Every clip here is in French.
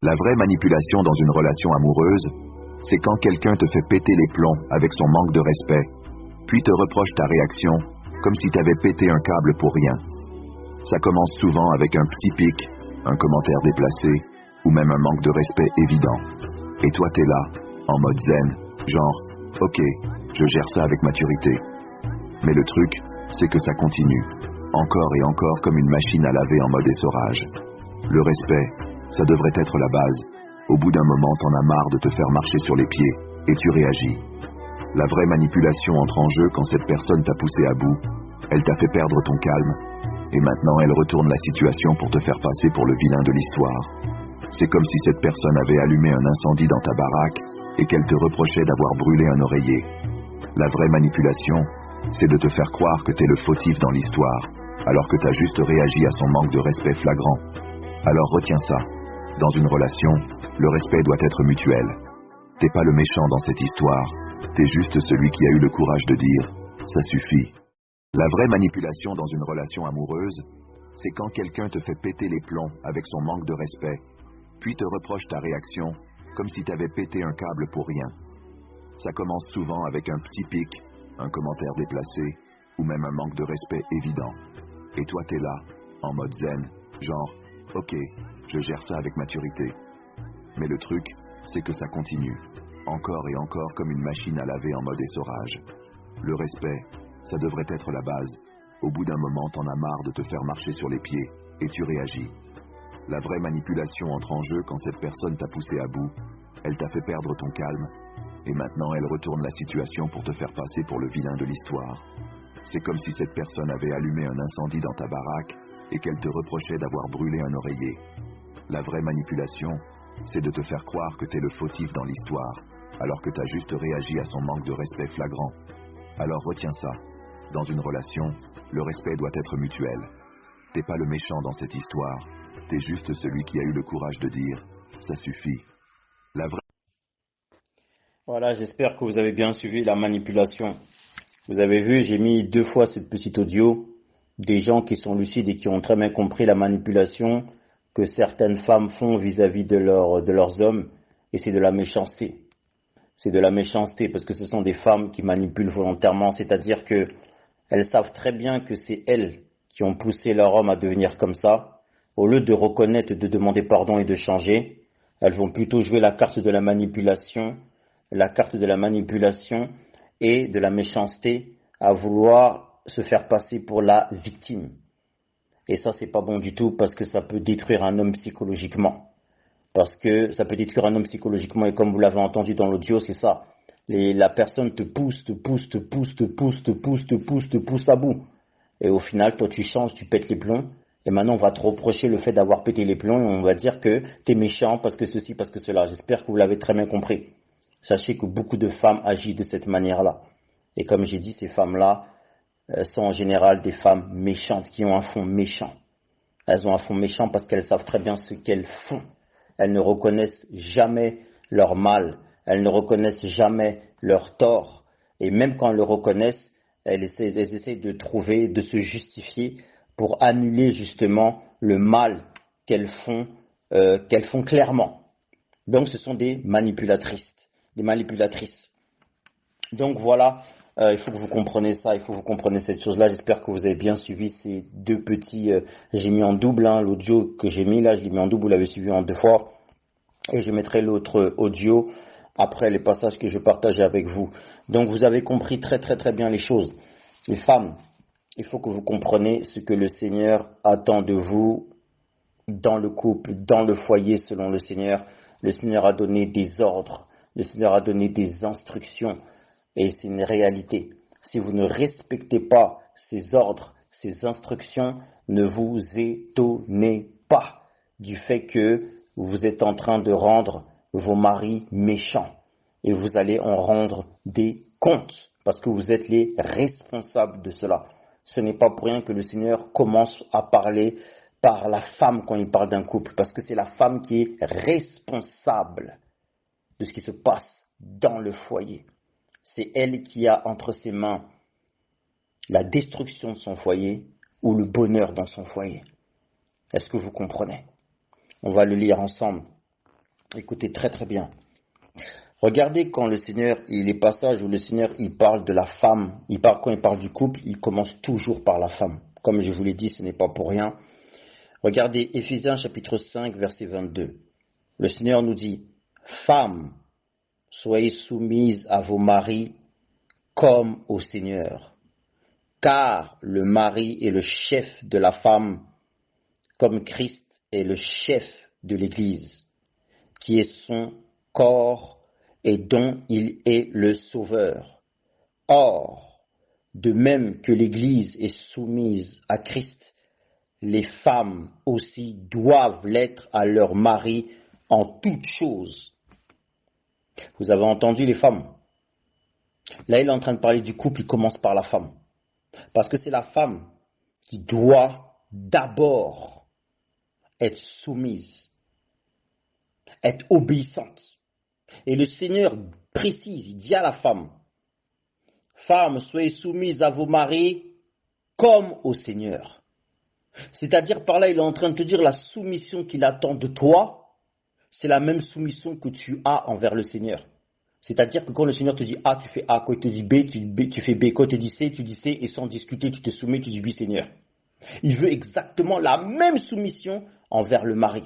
La vraie manipulation dans une relation amoureuse, c'est quand quelqu'un te fait péter les plombs avec son manque de respect, puis te reproche ta réaction comme si t'avais pété un câble pour rien. Ça commence souvent avec un petit pic, un commentaire déplacé, ou même un manque de respect évident. Et toi t'es là, en mode zen, genre, ok, je gère ça avec maturité. Mais le truc, c'est que ça continue, encore et encore comme une machine à laver en mode essorage. Le respect, ça devrait être la base. Au bout d'un moment, t'en as marre de te faire marcher sur les pieds, et tu réagis. La vraie manipulation entre en jeu quand cette personne t'a poussé à bout, elle t'a fait perdre ton calme, et maintenant elle retourne la situation pour te faire passer pour le vilain de l'histoire. C'est comme si cette personne avait allumé un incendie dans ta baraque, et qu'elle te reprochait d'avoir brûlé un oreiller. La vraie manipulation, c'est de te faire croire que t'es le fautif dans l'histoire, alors que t'as juste réagi à son manque de respect flagrant. Alors retiens ça. Dans une relation, le respect doit être mutuel. T'es pas le méchant dans cette histoire, t'es juste celui qui a eu le courage de dire « ça suffit ». La vraie manipulation dans une relation amoureuse, c'est quand quelqu'un te fait péter les plombs avec son manque de respect, puis te reproche ta réaction comme si t'avais pété un câble pour rien. Ça commence souvent avec un petit pic, un commentaire déplacé, ou même un manque de respect évident. Et toi t'es là, en mode zen, genre « ok, je gère ça avec maturité ». Mais le truc, c'est que ça continue, encore et encore comme une machine à laver en mode essorage. Le respect, ça devrait être la base. Au bout d'un moment, t'en as marre de te faire marcher sur les pieds, et tu réagis. La vraie manipulation entre en jeu quand cette personne t'a poussé à bout, elle t'a fait perdre ton calme, et maintenant elle retourne la situation pour te faire passer pour le vilain de l'histoire. C'est comme si cette personne avait allumé un incendie dans ta baraque, et qu'elle te reprochait d'avoir brûlé un oreiller. La vraie manipulation, c'est de te faire croire que t'es le fautif dans l'histoire, alors que t'as juste réagi à son manque de respect flagrant. Alors retiens ça. Dans une relation, le respect doit être mutuel. T'es pas le méchant dans cette histoire, t'es juste celui qui a eu le courage de dire « ça suffit ». La vraie... Voilà, j'espère que vous avez bien suivi la manipulation. Vous avez vu, j'ai mis 2 fois cette petite audio, des gens qui sont lucides et qui ont très bien compris la manipulation que certaines femmes font vis-à-vis de leurs hommes, et c'est de la méchanceté. C'est de la méchanceté parce que ce sont des femmes qui manipulent volontairement, c'est-à-dire que elles savent très bien que c'est elles qui ont poussé leur homme à devenir comme ça. Au lieu de reconnaître, de demander pardon et de changer, elles vont plutôt jouer la carte de la manipulation et de la méchanceté à vouloir se faire passer pour la victime. Et ça, c'est pas bon du tout parce que ça peut détruire un homme psychologiquement. Parce que ça peut détruire un homme psychologiquement et comme vous l'avez entendu dans l'audio, c'est ça. La personne te pousse à bout. Et au final, toi tu changes, tu pètes les plombs. Et maintenant, on va te reprocher le fait d'avoir pété les plombs et on va dire que t'es méchant parce que ceci, parce que cela. J'espère que vous l'avez très bien compris. Sachez que beaucoup de femmes agissent de cette manière-là. Et comme j'ai dit, ces femmes-là sont en général des femmes méchantes, qui ont un fond méchant. Elles ont un fond méchant parce qu'elles savent très bien ce qu'elles font. Elles ne reconnaissent jamais leur mal. Elles ne reconnaissent jamais leur tort. Et même quand elles le reconnaissent, elles essaient de trouver, de se justifier pour annuler justement le mal qu'elles font clairement. Donc ce sont des manipulatrices. Donc voilà, il faut que vous compreniez ça, il faut que vous compreniez cette chose-là. J'espère que vous avez bien suivi ces 2 petits. J'ai mis en double l'audio que j'ai mis là, je l'ai mis en double, vous l'avez suivi en 2 fois. Et je mettrai l'autre audio après les passages que je partageais avec vous. Donc vous avez compris très très très bien les choses. Les femmes, il faut que vous compreniez ce que le Seigneur attend de vous dans le couple, dans le foyer selon le Seigneur. Le Seigneur a donné des ordres, le Seigneur a donné des instructions et c'est une réalité. Si vous ne respectez pas ces ordres, ces instructions, ne vous étonnez pas du fait que vous êtes en train de rendre vos maris méchants et vous allez en rendre des comptes parce que vous êtes les responsables de cela. Ce n'est pas pour rien que le Seigneur commence à parler par la femme quand il parle d'un couple, parce que c'est la femme qui est responsable de ce qui se passe dans le foyer. C'est elle qui a entre ses mains la destruction de son foyer ou le bonheur dans son foyer. Est-ce que vous comprenez? On va le lire ensemble Écoutez très très bien. Regardez quand le Seigneur, les passages où le Seigneur il parle de la femme, quand il parle du couple, il commence toujours par la femme. Comme je vous l'ai dit, ce n'est pas pour rien. Regardez Éphésiens chapitre 5, verset 22. Le Seigneur nous dit, femmes, soyez soumises à vos maris comme au Seigneur, car le mari est le chef de la femme, comme Christ est le chef de l'Église, qui est son corps et dont il est le sauveur. Or, de même que l'Église est soumise à Christ, les femmes aussi doivent l'être à leur mari en toutes choses. Vous avez entendu les femmes? Là, il est en train de parler du couple, il commence par la femme. Parce que c'est la femme qui doit d'abord être soumise, être obéissante. Et le Seigneur précise, il dit à la femme, femmes, soyez soumises à vos maris comme au Seigneur. C'est-à-dire par là, il est en train de te dire la soumission qu'il attend de toi, c'est la même soumission que tu as envers le Seigneur. C'est-à-dire que quand le Seigneur te dit A, tu fais A, quand il te dit B, tu fais B, quand il te dit C, tu dis C, et sans discuter, tu te soumets, tu dis oui Seigneur. Il veut exactement la même soumission envers le mari.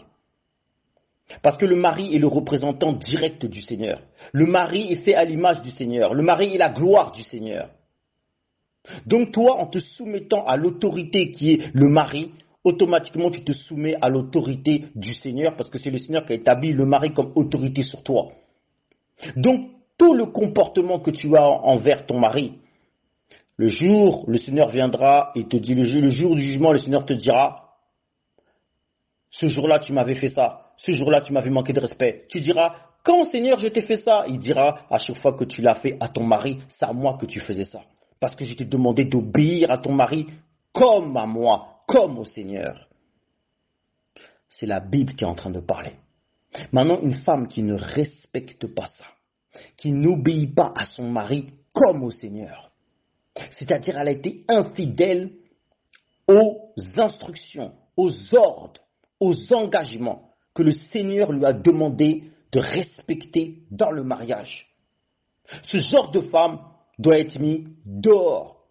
Parce que le mari est le représentant direct du Seigneur. Le mari est fait à l'image du Seigneur. Le mari est la gloire du Seigneur. Donc toi, en te soumettant à l'autorité qui est le mari, automatiquement tu te soumets à l'autorité du Seigneur parce que c'est le Seigneur qui a établi le mari comme autorité sur toi. Donc tout le comportement que tu as envers ton mari, le jour le Seigneur viendra et te dit, le jour du jugement, le Seigneur te dira, ce jour-là tu m'avais fait ça, ce jour-là tu m'avais manqué de respect. Tu diras, quand Seigneur je t'ai fait ça? Il dira, à chaque fois que tu l'as fait à ton mari, c'est à moi que tu faisais ça. Parce que je t'ai demandé d'obéir à ton mari comme à moi, comme au Seigneur. C'est la Bible qui est en train de parler. Maintenant, une femme qui ne respecte pas ça, qui n'obéit pas à son mari comme au Seigneur, c'est-à-dire elle a été infidèle aux instructions, aux ordres, aux engagements que le Seigneur lui a demandé de respecter dans le mariage. Ce genre de femme doit être mis dehors.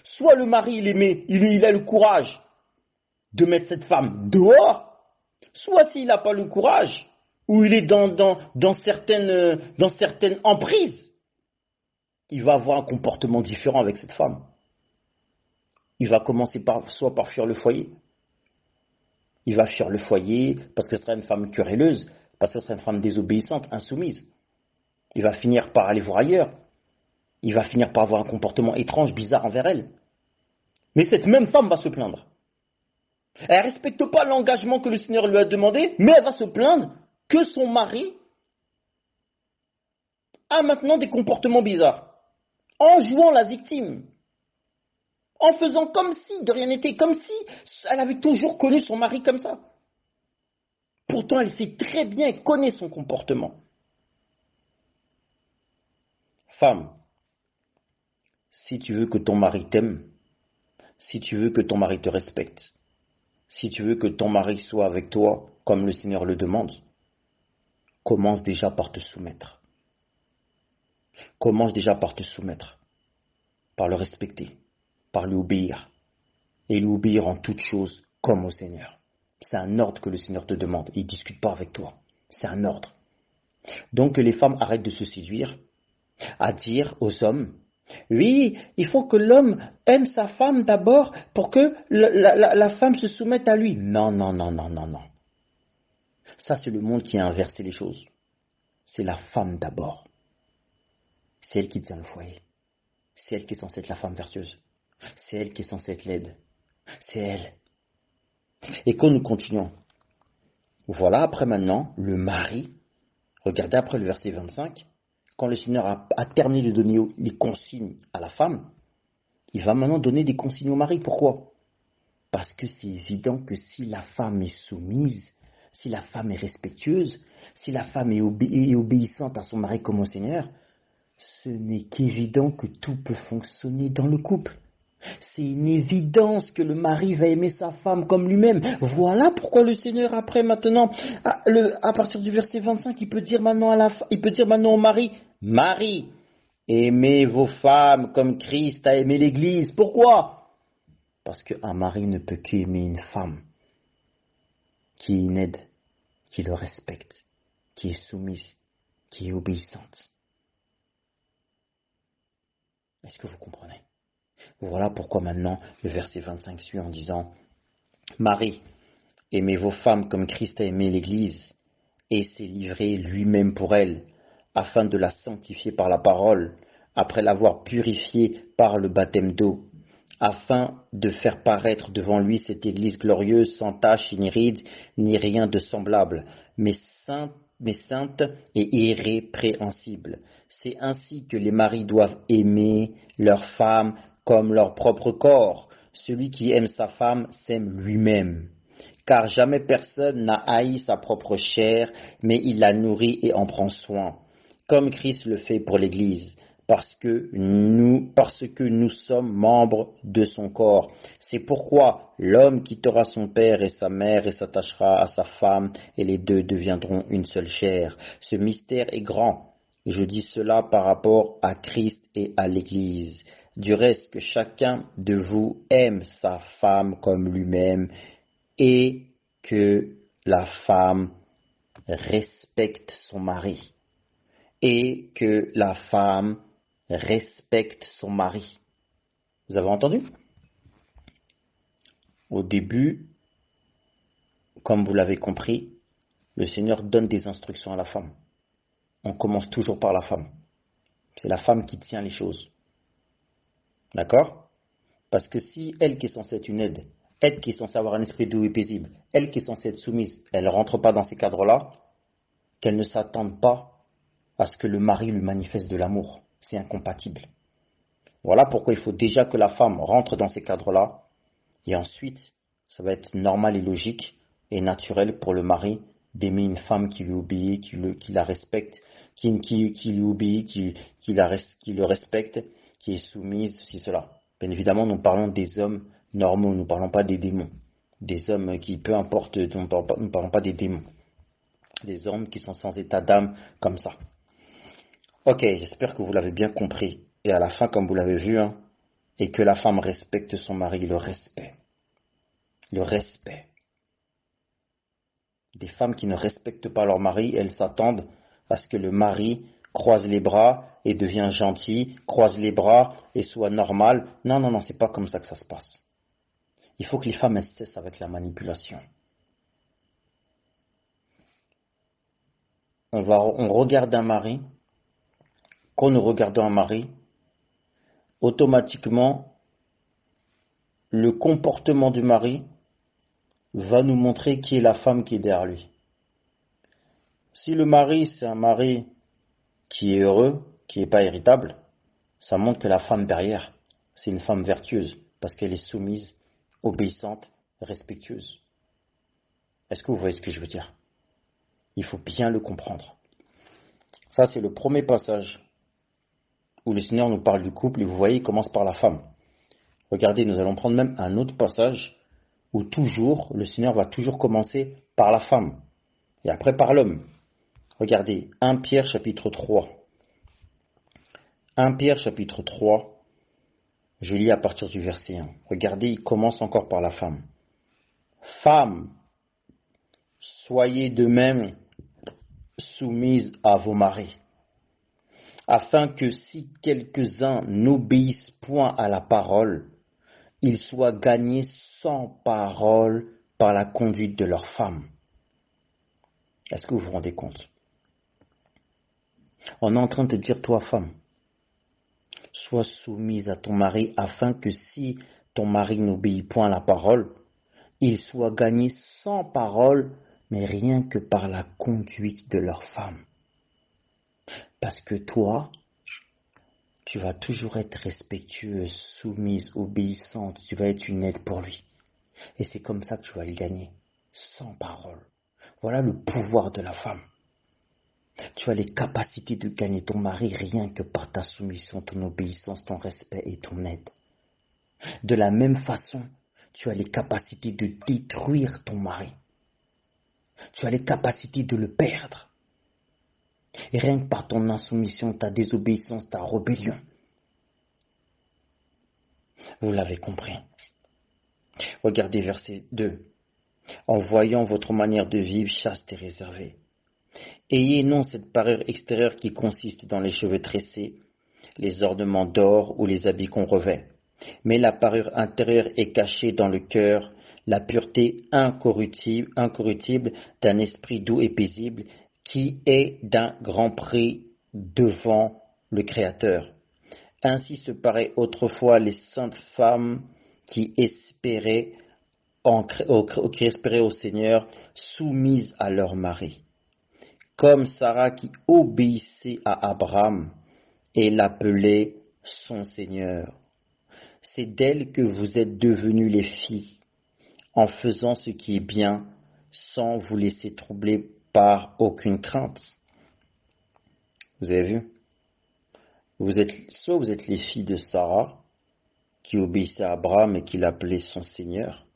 Soit le mari il a le courage de mettre cette femme dehors, soit s'il n'a pas le courage, ou il est dans certaines emprises, il va avoir un comportement différent avec cette femme. Il va commencer soit par fuir le foyer. Il va fuir le foyer parce que ce sera une femme querelleuse, parce que ce sera une femme désobéissante, insoumise. Il va finir par aller voir ailleurs. Il va finir par avoir un comportement étrange, bizarre envers elle. Mais cette même femme va se plaindre. Elle ne respecte pas l'engagement que le Seigneur lui a demandé, mais elle va se plaindre que son mari a maintenant des comportements bizarres. En jouant la victime. En faisant comme si de rien n'était, comme si elle avait toujours connu son mari comme ça. Pourtant, elle sait très bien, elle connaît son comportement. Femme, si tu veux que ton mari t'aime, si tu veux que ton mari te respecte, si tu veux que ton mari soit avec toi comme le Seigneur le demande, commence déjà par te soumettre. Commence déjà par te soumettre, par le respecter, par lui obéir, et lui obéir en toutes choses comme au Seigneur. C'est un ordre que le Seigneur te demande, il ne discute pas avec toi, c'est un ordre. Donc que les femmes arrêtent de se séduire, à dire aux hommes, oui, il faut que l'homme aime sa femme d'abord pour que la femme se soumette à lui. Non, non, non, non, non, non. Ça, c'est le monde qui a inversé les choses. C'est la femme d'abord. C'est elle qui tient le foyer. C'est elle qui est censée être la femme vertueuse. C'est elle qui est censée être laide. C'est elle. Et quand nous continuons, voilà après maintenant, le mari, regardez après le verset 25, quand le Seigneur a terminé de donner les consignes à la femme, il va maintenant donner des consignes au mari. Pourquoi? Parce que c'est évident que si la femme est soumise, si la femme est respectueuse, si la femme est obéissante à son mari comme au Seigneur, ce n'est qu'évident que tout peut fonctionner dans le couple. C'est une évidence que le mari va aimer sa femme comme lui-même. Voilà pourquoi le Seigneur, après maintenant, à partir du verset 25, il peut dire maintenant au mari, Marie, aimez vos femmes comme Christ a aimé l'Église. Pourquoi? Parce qu'un mari ne peut qu'aimer une femme qui est une aide, qui le respecte, qui est soumise, qui est obéissante. Est-ce que vous comprenez? Voilà pourquoi maintenant le verset 25 suit en disant Marie, aimez vos femmes comme Christ a aimé l'Église et s'est livré lui-même pour elle, afin de la sanctifier par la parole, après l'avoir purifiée par le baptême d'eau, afin de faire paraître devant lui cette Église glorieuse, sans tache, ni ride, ni rien de semblable, mais sainte et irrépréhensible. C'est ainsi que les maris doivent aimer leurs femmes comme leur propre corps. Celui qui aime sa femme s'aime lui-même. Car jamais personne n'a haï sa propre chair, mais il la nourrit et en prend soin, comme Christ le fait pour l'Église, parce que nous sommes membres de son corps. C'est pourquoi l'homme quittera son père et sa mère et s'attachera à sa femme, et les deux deviendront une seule chair. Ce mystère est grand. Je dis cela par rapport à Christ et à l'Église. Du reste, que chacun de vous aime sa femme comme lui-même, et que la femme respecte son mari. Et que la femme respecte son mari. Vous avez entendu? Au début, comme vous l'avez compris, le Seigneur donne des instructions à la femme. On commence toujours par la femme. C'est la femme qui tient les choses. D'accord? Parce que si elle qui est censée être une aide, elle qui est censée avoir un esprit doux et paisible, elle qui est censée être soumise, elle ne rentre pas dans ces cadres-là, qu'elle ne s'attende pas à ce que le mari lui manifeste de l'amour. C'est incompatible. Voilà pourquoi il faut déjà que la femme rentre dans ces cadres-là, et ensuite, ça va être normal et logique et naturel pour le mari d'aimer une femme qui lui obéit, qui la respecte, qui lui obéit, qui le respecte, qui est soumise, ceci, cela. Bien évidemment, nous parlons des hommes normaux, nous ne parlons pas des démons. Des hommes qui, peu importe, nous ne parlons pas des démons. Des hommes qui sont sans état d'âme, comme ça. Ok, j'espère que vous l'avez bien compris. Et à la fin, comme vous l'avez vu, et que la femme respecte son mari, le respect. Le respect. Des femmes qui ne respectent pas leur mari, elles s'attendent à ce que le mari croise les bras et devient gentil, croise les bras et soit normal. Non, non, non, c'est pas comme ça que ça se passe. Il faut que les femmes cessent avec la manipulation. On regarde un mari, quand nous regardons un mari, automatiquement, le comportement du mari va nous montrer qui est la femme qui est derrière lui. Si le mari, c'est un mari qui est heureux, qui n'est pas irritable, ça montre que la femme derrière, c'est une femme vertueuse, parce qu'elle est soumise, obéissante, respectueuse. Est-ce que vous voyez ce que je veux dire? Il faut bien le comprendre. Ça, c'est le premier passage où le Seigneur nous parle du couple, et vous voyez, il commence par la femme. Regardez, nous allons prendre même un autre passage où toujours, le Seigneur va toujours commencer par la femme, et après par l'homme. Regardez, 1 Pierre chapitre 3. 1 Pierre chapitre 3, je lis à partir du verset 1. Regardez, il commence encore par la femme. Femmes, soyez de même soumises à vos maris, afin que si quelques-uns n'obéissent point à la parole, ils soient gagnés sans parole par la conduite de leurs femmes. Est-ce que vous vous rendez compte? On est en train de dire, toi femme, sois soumise à ton mari afin que si ton mari n'obéit point à la parole, il soit gagné sans parole, mais rien que par la conduite de leur femme. Parce que toi, tu vas toujours être respectueuse, soumise, obéissante, tu vas être une aide pour lui. Et c'est comme ça que tu vas le gagner, sans parole. Voilà le pouvoir de la femme. Tu as les capacités de gagner ton mari rien que par ta soumission, ton obéissance, ton respect et ton aide. De la même façon, tu as les capacités de détruire ton mari. Tu as les capacités de le perdre. Et rien que par ton insoumission, ta désobéissance, ta rébellion. Vous l'avez compris. Regardez verset 2. En voyant votre manière de vivre chaste et réservée. Ayez non cette parure extérieure qui consiste dans les cheveux tressés, les ornements d'or ou les habits qu'on revêt. Mais la parure intérieure est cachée dans le cœur, la pureté incorruptible d'un esprit doux et paisible, qui est d'un grand prix devant le Créateur. Ainsi se paraît autrefois les saintes femmes qui espéraient au Seigneur, soumises à leur mari. Comme Sarah qui obéissait à Abraham et l'appelait son Seigneur. C'est d'elle que vous êtes devenues les filles, en faisant ce qui est bien, sans vous laisser troubler par aucune crainte. Vous avez vu? Soit vous êtes les filles de Sarah, qui obéissaient à Abraham et qui l'appelait son Seigneur,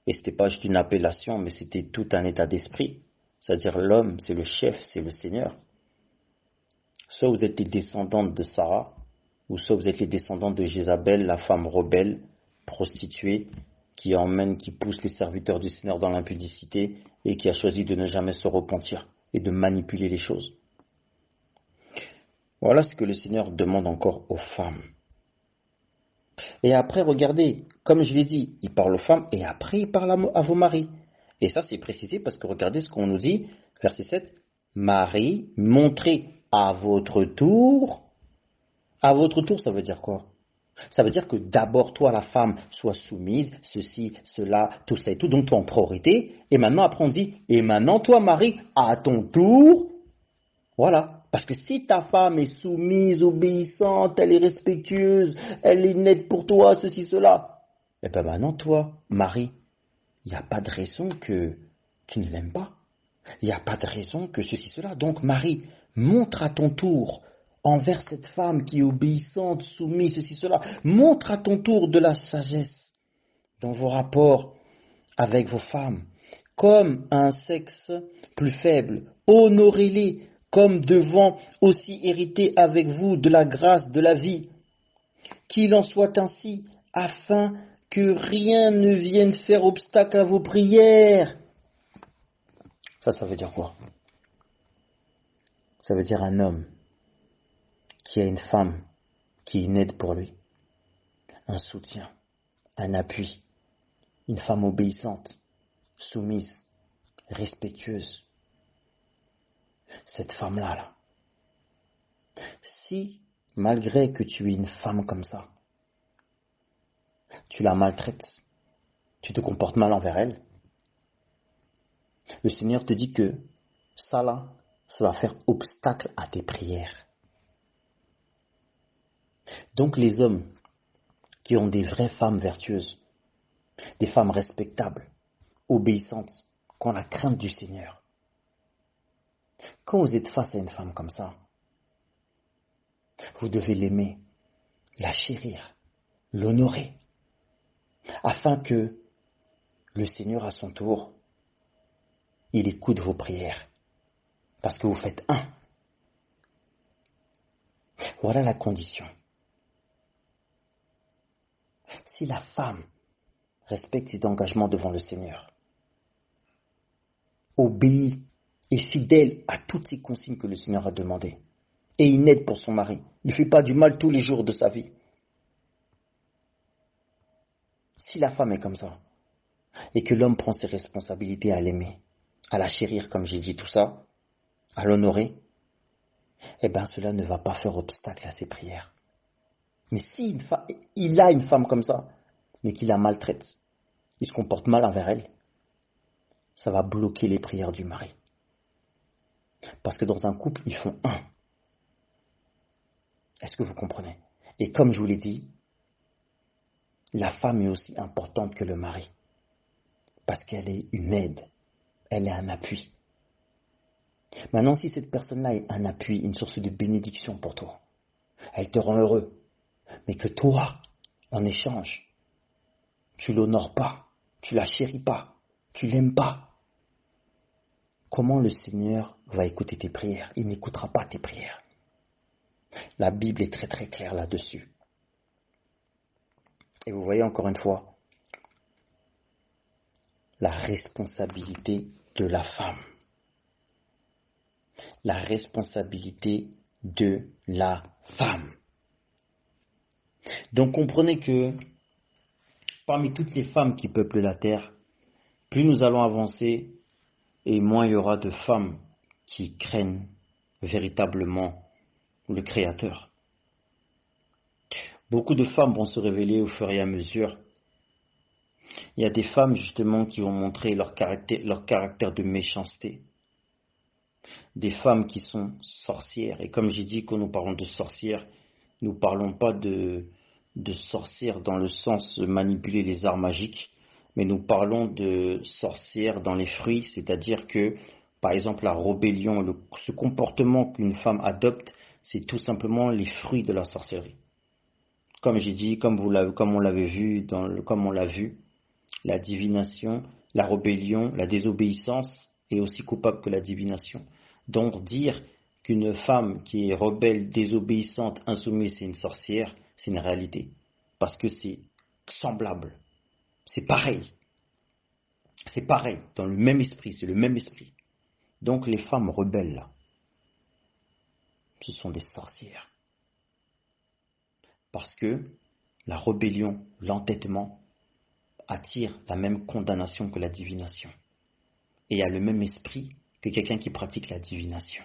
et ce n'était pas juste une appellation, mais c'était tout un état d'esprit. C'est-à-dire l'homme, c'est le chef, c'est le Seigneur. Soit vous êtes les descendantes de Sarah, ou soit vous êtes les descendantes de Jézabel, la femme rebelle, prostituée, qui pousse les serviteurs du Seigneur dans l'impudicité et qui a choisi de ne jamais se repentir et de manipuler les choses. Voilà ce que le Seigneur demande encore aux femmes. Et après, regardez, comme je l'ai dit, il parle aux femmes et après il parle à vos maris. Et ça, c'est précisé parce que regardez ce qu'on nous dit, verset 7, Marie, montrez à votre tour. À votre tour, ça veut dire quoi? Ça veut dire que d'abord, toi, la femme, sois soumise, ceci, cela, tout ça et tout, donc toi en priorité. Et maintenant, après, on dit, et maintenant, toi, Marie, à ton tour, voilà. Parce que si ta femme est soumise, obéissante, elle est respectueuse, elle est nette pour toi, ceci, cela, et bien maintenant, toi, Marie, il n'y a pas de raison que tu ne l'aimes pas. Il n'y a pas de raison que ceci, cela. Donc, Marie, montre à ton tour envers cette femme qui est obéissante, soumise, ceci, cela. Montre à ton tour de la sagesse dans vos rapports avec vos femmes. Comme un sexe plus faible, honorez-les comme devant aussi hériter avec vous de la grâce de la vie. Qu'il en soit ainsi, afin que rien ne vienne faire obstacle à vos prières. Ça veut dire quoi? Ça veut dire un homme qui a une femme qui est une aide pour lui, un soutien, un appui, une femme obéissante, soumise, respectueuse. Cette femme-là, si, malgré que tu es une femme comme ça, tu la maltraites, tu te comportes mal envers elle, le Seigneur te dit que ça va faire obstacle à tes prières. Donc les hommes qui ont des vraies femmes vertueuses, des femmes respectables, obéissantes, qui ont la crainte du Seigneur, quand vous êtes face à une femme comme ça, vous devez l'aimer, la chérir, l'honorer, afin que le Seigneur à son tour, il écoute vos prières, parce que vous faites un. Voilà la condition. Si la femme respecte ses engagements devant le Seigneur, obéit, est fidèle à toutes ces consignes que le Seigneur a demandées, et une aide pour son mari, ne fait pas du mal tous les jours de sa vie. Si la femme est comme ça, et que l'homme prend ses responsabilités à l'aimer, à la chérir, comme j'ai dit tout ça, à l'honorer, eh bien cela ne va pas faire obstacle à ses prières. Mais si il a une femme comme ça, mais qu'il la maltraite, il se comporte mal envers elle, ça va bloquer les prières du mari. Parce que dans un couple, ils font un. Est-ce que vous comprenez? Et comme je vous l'ai dit, la femme est aussi importante que le mari. Parce qu'elle est une aide, elle est un appui. Maintenant, si cette personne-là est un appui, une source de bénédiction pour toi, elle te rend heureux, mais que toi, en échange, tu l'honores pas, tu la chéris pas, tu l'aimes pas. Comment le Seigneur va écouter tes prières? Il n'écoutera pas tes prières. La Bible est très très claire là-dessus. Et vous voyez encore une fois la responsabilité de la femme. La responsabilité de la femme. Donc comprenez que parmi toutes les femmes qui peuplent la terre, plus nous allons avancer et moins il y aura de femmes qui craignent véritablement le Créateur. Beaucoup de femmes vont se révéler au fur et à mesure. Il y a des femmes justement qui vont montrer leur caractère de méchanceté. Des femmes qui sont sorcières. Et comme j'ai dit, quand nous parlons de sorcières, nous ne parlons pas de sorcières dans le sens de manipuler les arts magiques, mais nous parlons de sorcières dans les fruits, c'est-à-dire que, par exemple, la rébellion, ce comportement qu'une femme adopte, c'est tout simplement les fruits de la sorcellerie. Comme j'ai dit, comme on l'avait vu, comme on l'a vu, la divination, la rébellion, la désobéissance est aussi coupable que la divination. Donc dire qu'une femme qui est rebelle, désobéissante, insoumise, c'est une sorcière, c'est une réalité. Parce que c'est semblable. C'est pareil. C'est pareil, dans le même esprit, c'est le même esprit. Donc les femmes rebelles, là, ce sont des sorcières. Parce que la rébellion, l'entêtement, attire la même condamnation que la divination. Et a le même esprit que quelqu'un qui pratique la divination.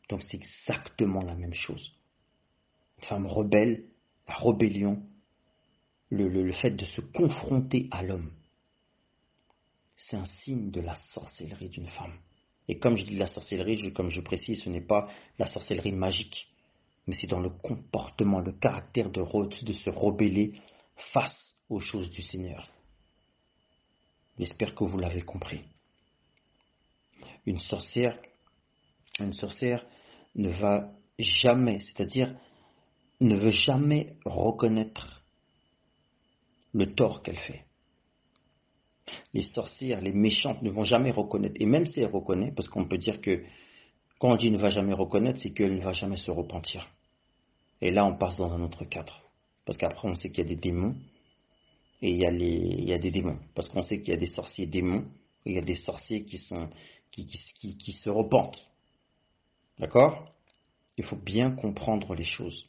Donc c'est exactement la même chose. Une femme rebelle, la rébellion, le fait de se confronter à l'homme, c'est un signe de la sorcellerie d'une femme. Et comme je dis la sorcellerie, comme je précise, ce n'est pas la sorcellerie magique, mais c'est dans le comportement, le caractère de se rebeller face aux choses du Seigneur. J'espère que vous l'avez compris. Une sorcière ne va jamais, c'est-à-dire ne veut jamais reconnaître le tort qu'elle fait. Les sorcières, les méchantes ne vont jamais reconnaître. Et même si elle reconnaît, parce qu'on peut dire que quand on dit ne va jamais reconnaître, c'est qu'elle ne va jamais se repentir. Et là, on passe dans un autre cadre. Parce qu'après, on sait qu'il y a des démons. Et il y a des démons. Parce qu'on sait qu'il y a des sorciers démons. Et il y a des sorciers qui se repentent. D'accord? Il faut bien comprendre les choses.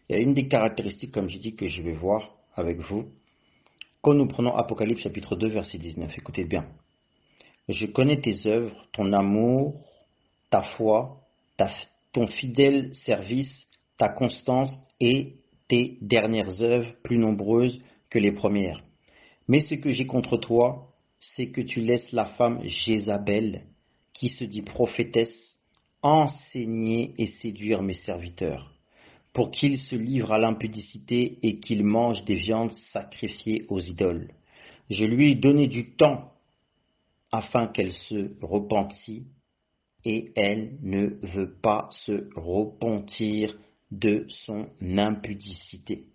Il y a une des caractéristiques, comme j'ai dit, que je vais voir avec vous. Quand nous prenons Apocalypse chapitre 2, verset 19, écoutez bien. Je connais tes œuvres, ton amour, ta foi, ton fidèle service, ta constance et tes dernières œuvres plus nombreuses que les premières. Mais ce que j'ai contre toi, c'est que tu laisses la femme Jézabel, qui se dit prophétesse, enseigner et séduire mes serviteurs, pour qu'ils se livrent à l'impudicité et qu'ils mangent des viandes sacrifiées aux idoles. Je lui ai donné du temps afin qu'elle se repentît, et elle ne veut pas se repentir de son impudicité.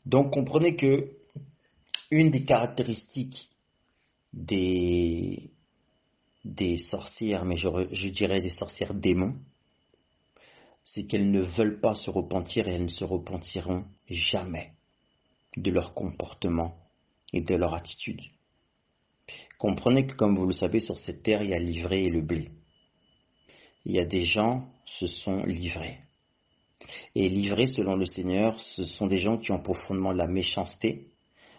Donc comprenez que une des caractéristiques des sorcières, mais je dirais des sorcières démons, c'est qu'elles ne veulent pas se repentir et elles ne se repentiront jamais de leur comportement et de leur attitude. Comprenez que, comme vous le savez, sur cette terre, il y a l'ivraie et le blé. Il y a des gens se sont livrés. Et livrés, selon le Seigneur, ce sont des gens qui ont pour fondement la méchanceté,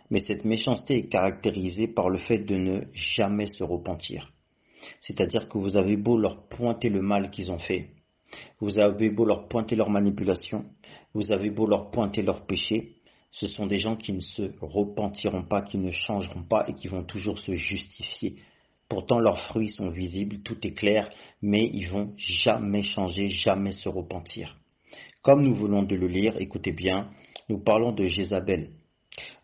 mais cette méchanceté est caractérisée par le fait de ne jamais se repentir. C'est-à-dire que vous avez beau leur pointer le mal qu'ils ont fait, vous avez beau leur pointer leur manipulation, vous avez beau leur pointer leur péché, ce sont des gens qui ne se repentiront pas, qui ne changeront pas et qui vont toujours se justifier. Pourtant leurs fruits sont visibles, tout est clair, mais ils vont jamais changer, jamais se repentir. Comme nous venons de le lire, écoutez bien, nous parlons de Jézabel.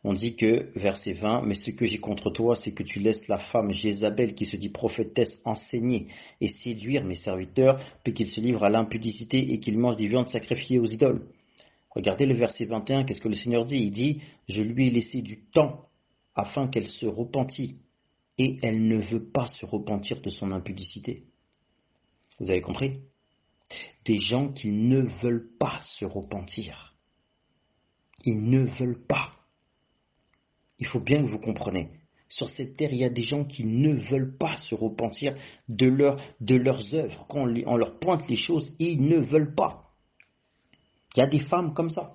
On dit que, verset 20, « Mais ce que j'ai contre toi, c'est que tu laisses la femme Jézabel, qui se dit prophétesse, enseigner et séduire mes serviteurs, puis qu'ils se livrent à l'impudicité et qu'ils mangent des viandes sacrifiées aux idoles. » Regardez le verset 21, qu'est-ce que le Seigneur dit? Il dit, je lui ai laissé du temps afin qu'elle se repentît, et elle ne veut pas se repentir de son impudicité. Vous avez compris? Des gens qui ne veulent pas se repentir. Ils ne veulent pas. Il faut bien que vous compreniez. Sur cette terre, il y a des gens qui ne veulent pas se repentir de leurs œuvres. Quand on leur pointe les choses, ils ne veulent pas. Il y a des femmes comme ça.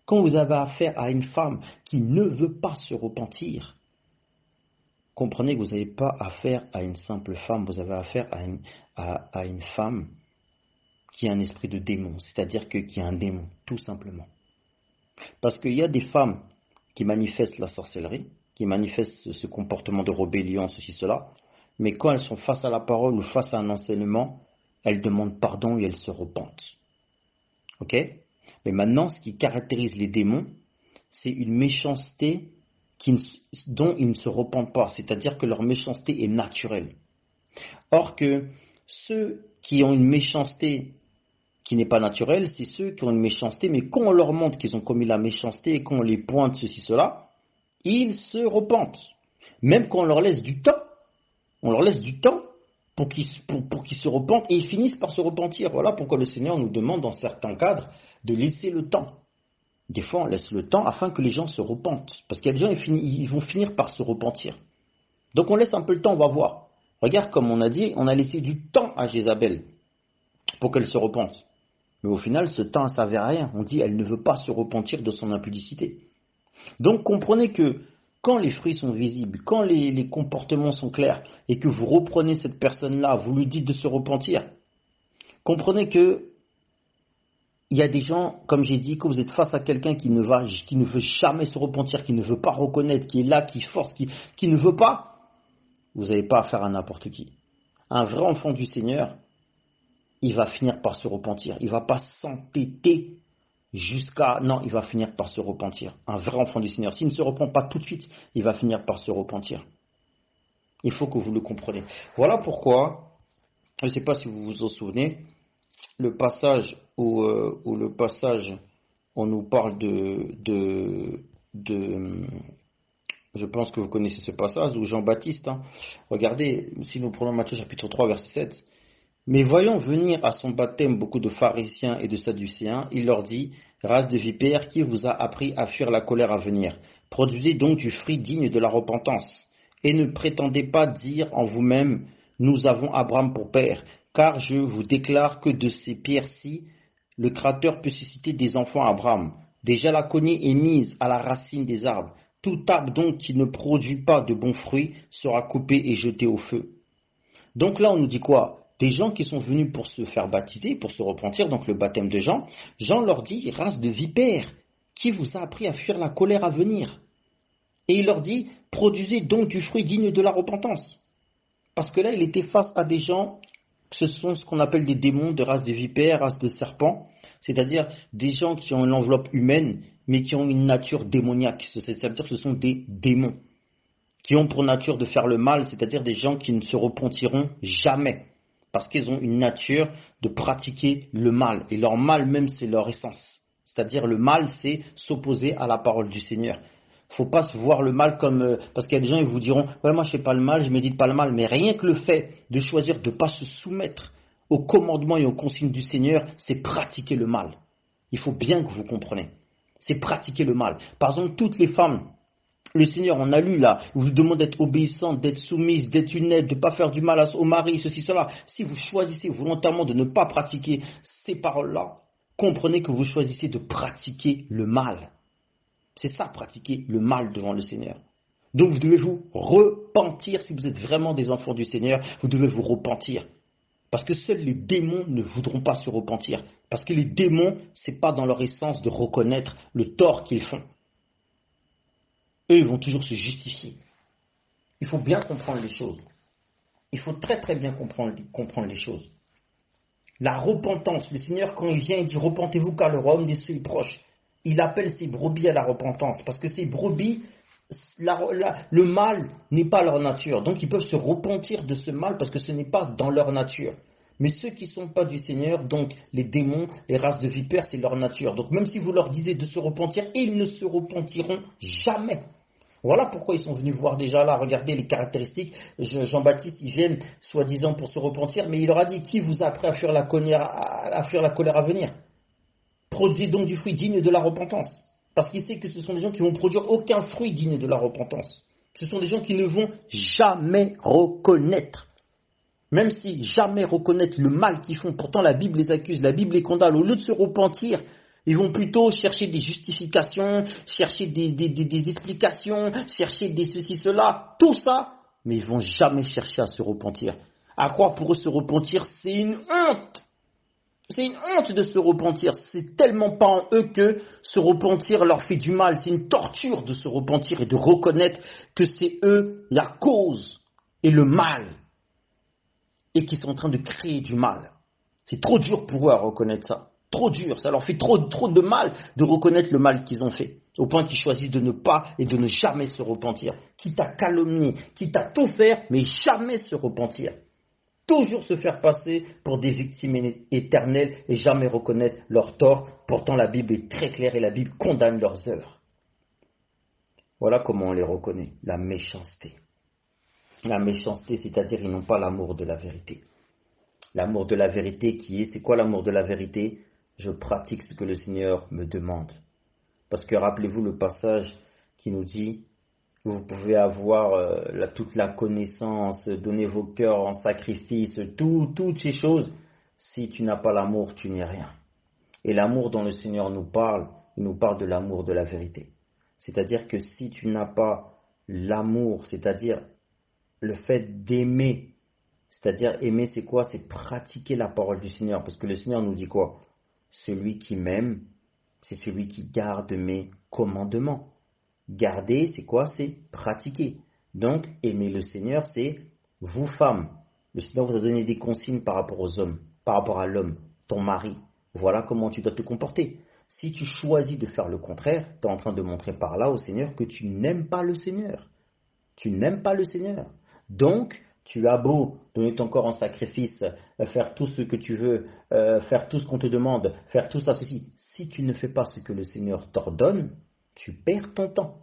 Quand vous avez affaire à une femme qui ne veut pas se repentir, comprenez que vous n'avez pas affaire à une simple femme, vous avez affaire à une femme qui a un esprit de démon, c'est-à-dire qui a un démon, tout simplement. Parce qu'il y a des femmes qui manifestent la sorcellerie, qui manifestent ce comportement de rébellion, ceci, cela, mais quand elles sont face à la parole ou face à un enseignement, elles demandent pardon et elles se repentent. Ok? Mais maintenant, ce qui caractérise les démons, c'est une méchanceté dont ils ne se repentent pas, c'est-à-dire que leur méchanceté est naturelle. Or que ceux qui ont une méchanceté qui n'est pas naturelle, c'est ceux qui ont une méchanceté, mais quand on leur montre qu'ils ont commis la méchanceté et qu'on les pointe ceci, cela, ils se repentent. Même quand on leur laisse du temps, pour qu'ils se repentent et ils finissent par se repentir. Voilà pourquoi le Seigneur nous demande dans certains cadres de laisser le temps. Des fois, on laisse le temps afin que les gens se repentent. Parce qu'il y a des gens, ils vont finir par se repentir. Donc on laisse un peu le temps, on va voir. Regarde, comme on a dit, on a laissé du temps à Jézabel pour qu'elle se repente. Mais au final, ce temps ne servait à rien. On dit elle ne veut pas se repentir de son impudicité. Donc comprenez que quand les fruits sont visibles, quand les comportements sont clairs, et que vous reprenez cette personne-là, vous lui dites de se repentir, comprenez que il y a des gens, comme j'ai dit, que vous êtes face à quelqu'un qui ne veut jamais se repentir, qui ne veut pas reconnaître, qui est là, qui force, qui ne veut pas, vous n'avez pas affaire à n'importe qui. Un vrai enfant du Seigneur, il va finir par se repentir. Il ne va pas s'entêter non, il va finir par se repentir. Un vrai enfant du Seigneur, s'il ne se repent pas tout de suite, il va finir par se repentir. Il faut que vous le compreniez. Voilà pourquoi, je ne sais pas si vous vous en souvenez, le passage où on nous parle je pense que vous connaissez ce passage où Jean-Baptiste, regardez, si nous prenons Matthieu chapitre 3 verset 7, mais voyons venir à son baptême beaucoup de pharisiens et de sadducéens, il leur dit, race de vipères, qui vous a appris à fuir la colère à venir? Produisez donc du fruit digne de la repentance, et ne prétendez pas dire en vous-même, nous avons Abraham pour père, car je vous déclare que de ces pierres-ci, le Créateur peut susciter des enfants à Abraham. Déjà la cognée est mise à la racine des arbres. Tout arbre donc qui ne produit pas de bons fruits sera coupé et jeté au feu. Donc là on nous dit quoi? Des gens qui sont venus pour se faire baptiser, pour se repentir, donc le baptême de Jean, Jean leur dit, race de vipères, qui vous a appris à fuir la colère à venir? Et il leur dit, produisez donc du fruit digne de la repentance. Parce que là, il était face à des gens, ce sont ce qu'on appelle des démons de race de vipères, race de serpents, c'est-à-dire des gens qui ont une enveloppe humaine, mais qui ont une nature démoniaque, c'est-à-dire que ce sont des démons, qui ont pour nature de faire le mal, c'est-à-dire des gens qui ne se repentiront jamais. Parce qu'ils ont une nature de pratiquer le mal. Et leur mal même, c'est leur essence. C'est-à-dire le mal, c'est s'opposer à la parole du Seigneur. Il ne faut pas se voir le mal comme... parce qu'il y a des gens qui vous diront, ouais, moi je ne fais pas le mal, je ne médite pas le mal. Mais rien que le fait de choisir de ne pas se soumettre aux commandements et aux consignes du Seigneur, c'est pratiquer le mal. Il faut bien que vous compreniez. C'est pratiquer le mal. Par exemple, toutes les femmes... Le Seigneur, on a lu là, il vous demande d'être obéissante, d'être soumise, d'être une aide, de ne pas faire du mal au mari, ceci, cela. Si vous choisissez volontairement de ne pas pratiquer ces paroles-là, comprenez que vous choisissez de pratiquer le mal. C'est ça, pratiquer le mal devant le Seigneur. Donc vous devez vous repentir, si vous êtes vraiment des enfants du Seigneur, vous devez vous repentir. Parce que seuls les démons ne voudront pas se repentir. Parce que les démons, ce n'est pas dans leur essence de reconnaître le tort qu'ils font. Eux, ils vont toujours se justifier. Il faut bien comprendre les choses. Il faut très très bien comprendre les choses. La repentance, le Seigneur, quand il vient, il dit « Repentez-vous car le royaume des cieux est proche ». Il appelle ses brebis à la repentance. Parce que ces brebis, le mal n'est pas leur nature. Donc ils peuvent se repentir de ce mal parce que ce n'est pas dans leur nature. Mais ceux qui ne sont pas du Seigneur, donc les démons, les races de vipères, c'est leur nature. Donc même si vous leur disiez de se repentir, ils ne se repentiront jamais. Voilà pourquoi ils sont venus voir déjà là, regardez les caractéristiques. Jean-Baptiste, ils viennent soi-disant pour se repentir, mais il leur a dit, qui vous a appris à fuir la colère à venir? Produisez donc du fruit digne de la repentance. Parce qu'il sait que ce sont des gens qui vont produire aucun fruit digne de la repentance. Ce sont des gens qui ne vont jamais reconnaître. Même si jamais reconnaître le mal qu'ils font, pourtant la Bible les accuse, la Bible les condamne, au lieu de se repentir, ils vont plutôt chercher des justifications, chercher des explications, chercher des ceci, cela, tout ça, mais ils vont jamais chercher à se repentir. À croire pour eux se repentir, c'est une honte. C'est une honte de se repentir. C'est tellement pas en eux que se repentir leur fait du mal. C'est une torture de se repentir et de reconnaître que c'est eux la cause et le mal. Et qui sont en train de créer du mal. C'est trop dur pour eux à reconnaître ça. Trop dur. Ça leur fait trop de mal de reconnaître le mal qu'ils ont fait. Au point qu'ils choisissent de ne pas et de ne jamais se repentir. Quitte à calomnier, quitte à tout faire, mais jamais se repentir. Toujours se faire passer pour des victimes éternelles et jamais reconnaître leur tort. Pourtant la Bible est très claire et la Bible condamne leurs œuvres. Voilà comment on les reconnaît. La méchanceté. La méchanceté, c'est-à-dire ils n'ont pas l'amour de la vérité. L'amour de la vérité c'est quoi l'amour de la vérité? Je pratique ce que le Seigneur me demande. Parce que rappelez-vous le passage qui nous dit, vous pouvez avoir toute la connaissance, donner vos cœurs en sacrifice, toutes ces choses. Si tu n'as pas l'amour, tu n'es rien. Et l'amour dont le Seigneur nous parle, il nous parle de l'amour de la vérité. C'est-à-dire que si tu n'as pas l'amour, c'est-à-dire le fait d'aimer, c'est-à-dire aimer c'est quoi? C'est pratiquer la parole du Seigneur. Parce que le Seigneur nous dit quoi? Celui qui m'aime, c'est celui qui garde mes commandements. Garder, c'est quoi? C'est pratiquer. Donc, aimer le Seigneur, c'est vous femmes. Le Seigneur vous a donné des consignes par rapport aux hommes, par rapport à l'homme, ton mari. Voilà comment tu dois te comporter. Si tu choisis de faire le contraire, tu es en train de montrer par là au Seigneur que tu n'aimes pas le Seigneur. Tu n'aimes pas le Seigneur. Donc, tu as beau donner ton corps en sacrifice, faire tout ce que tu veux, faire tout ce qu'on te demande, faire tout ça, ceci. Si tu ne fais pas ce que le Seigneur t'ordonne, tu perds ton temps.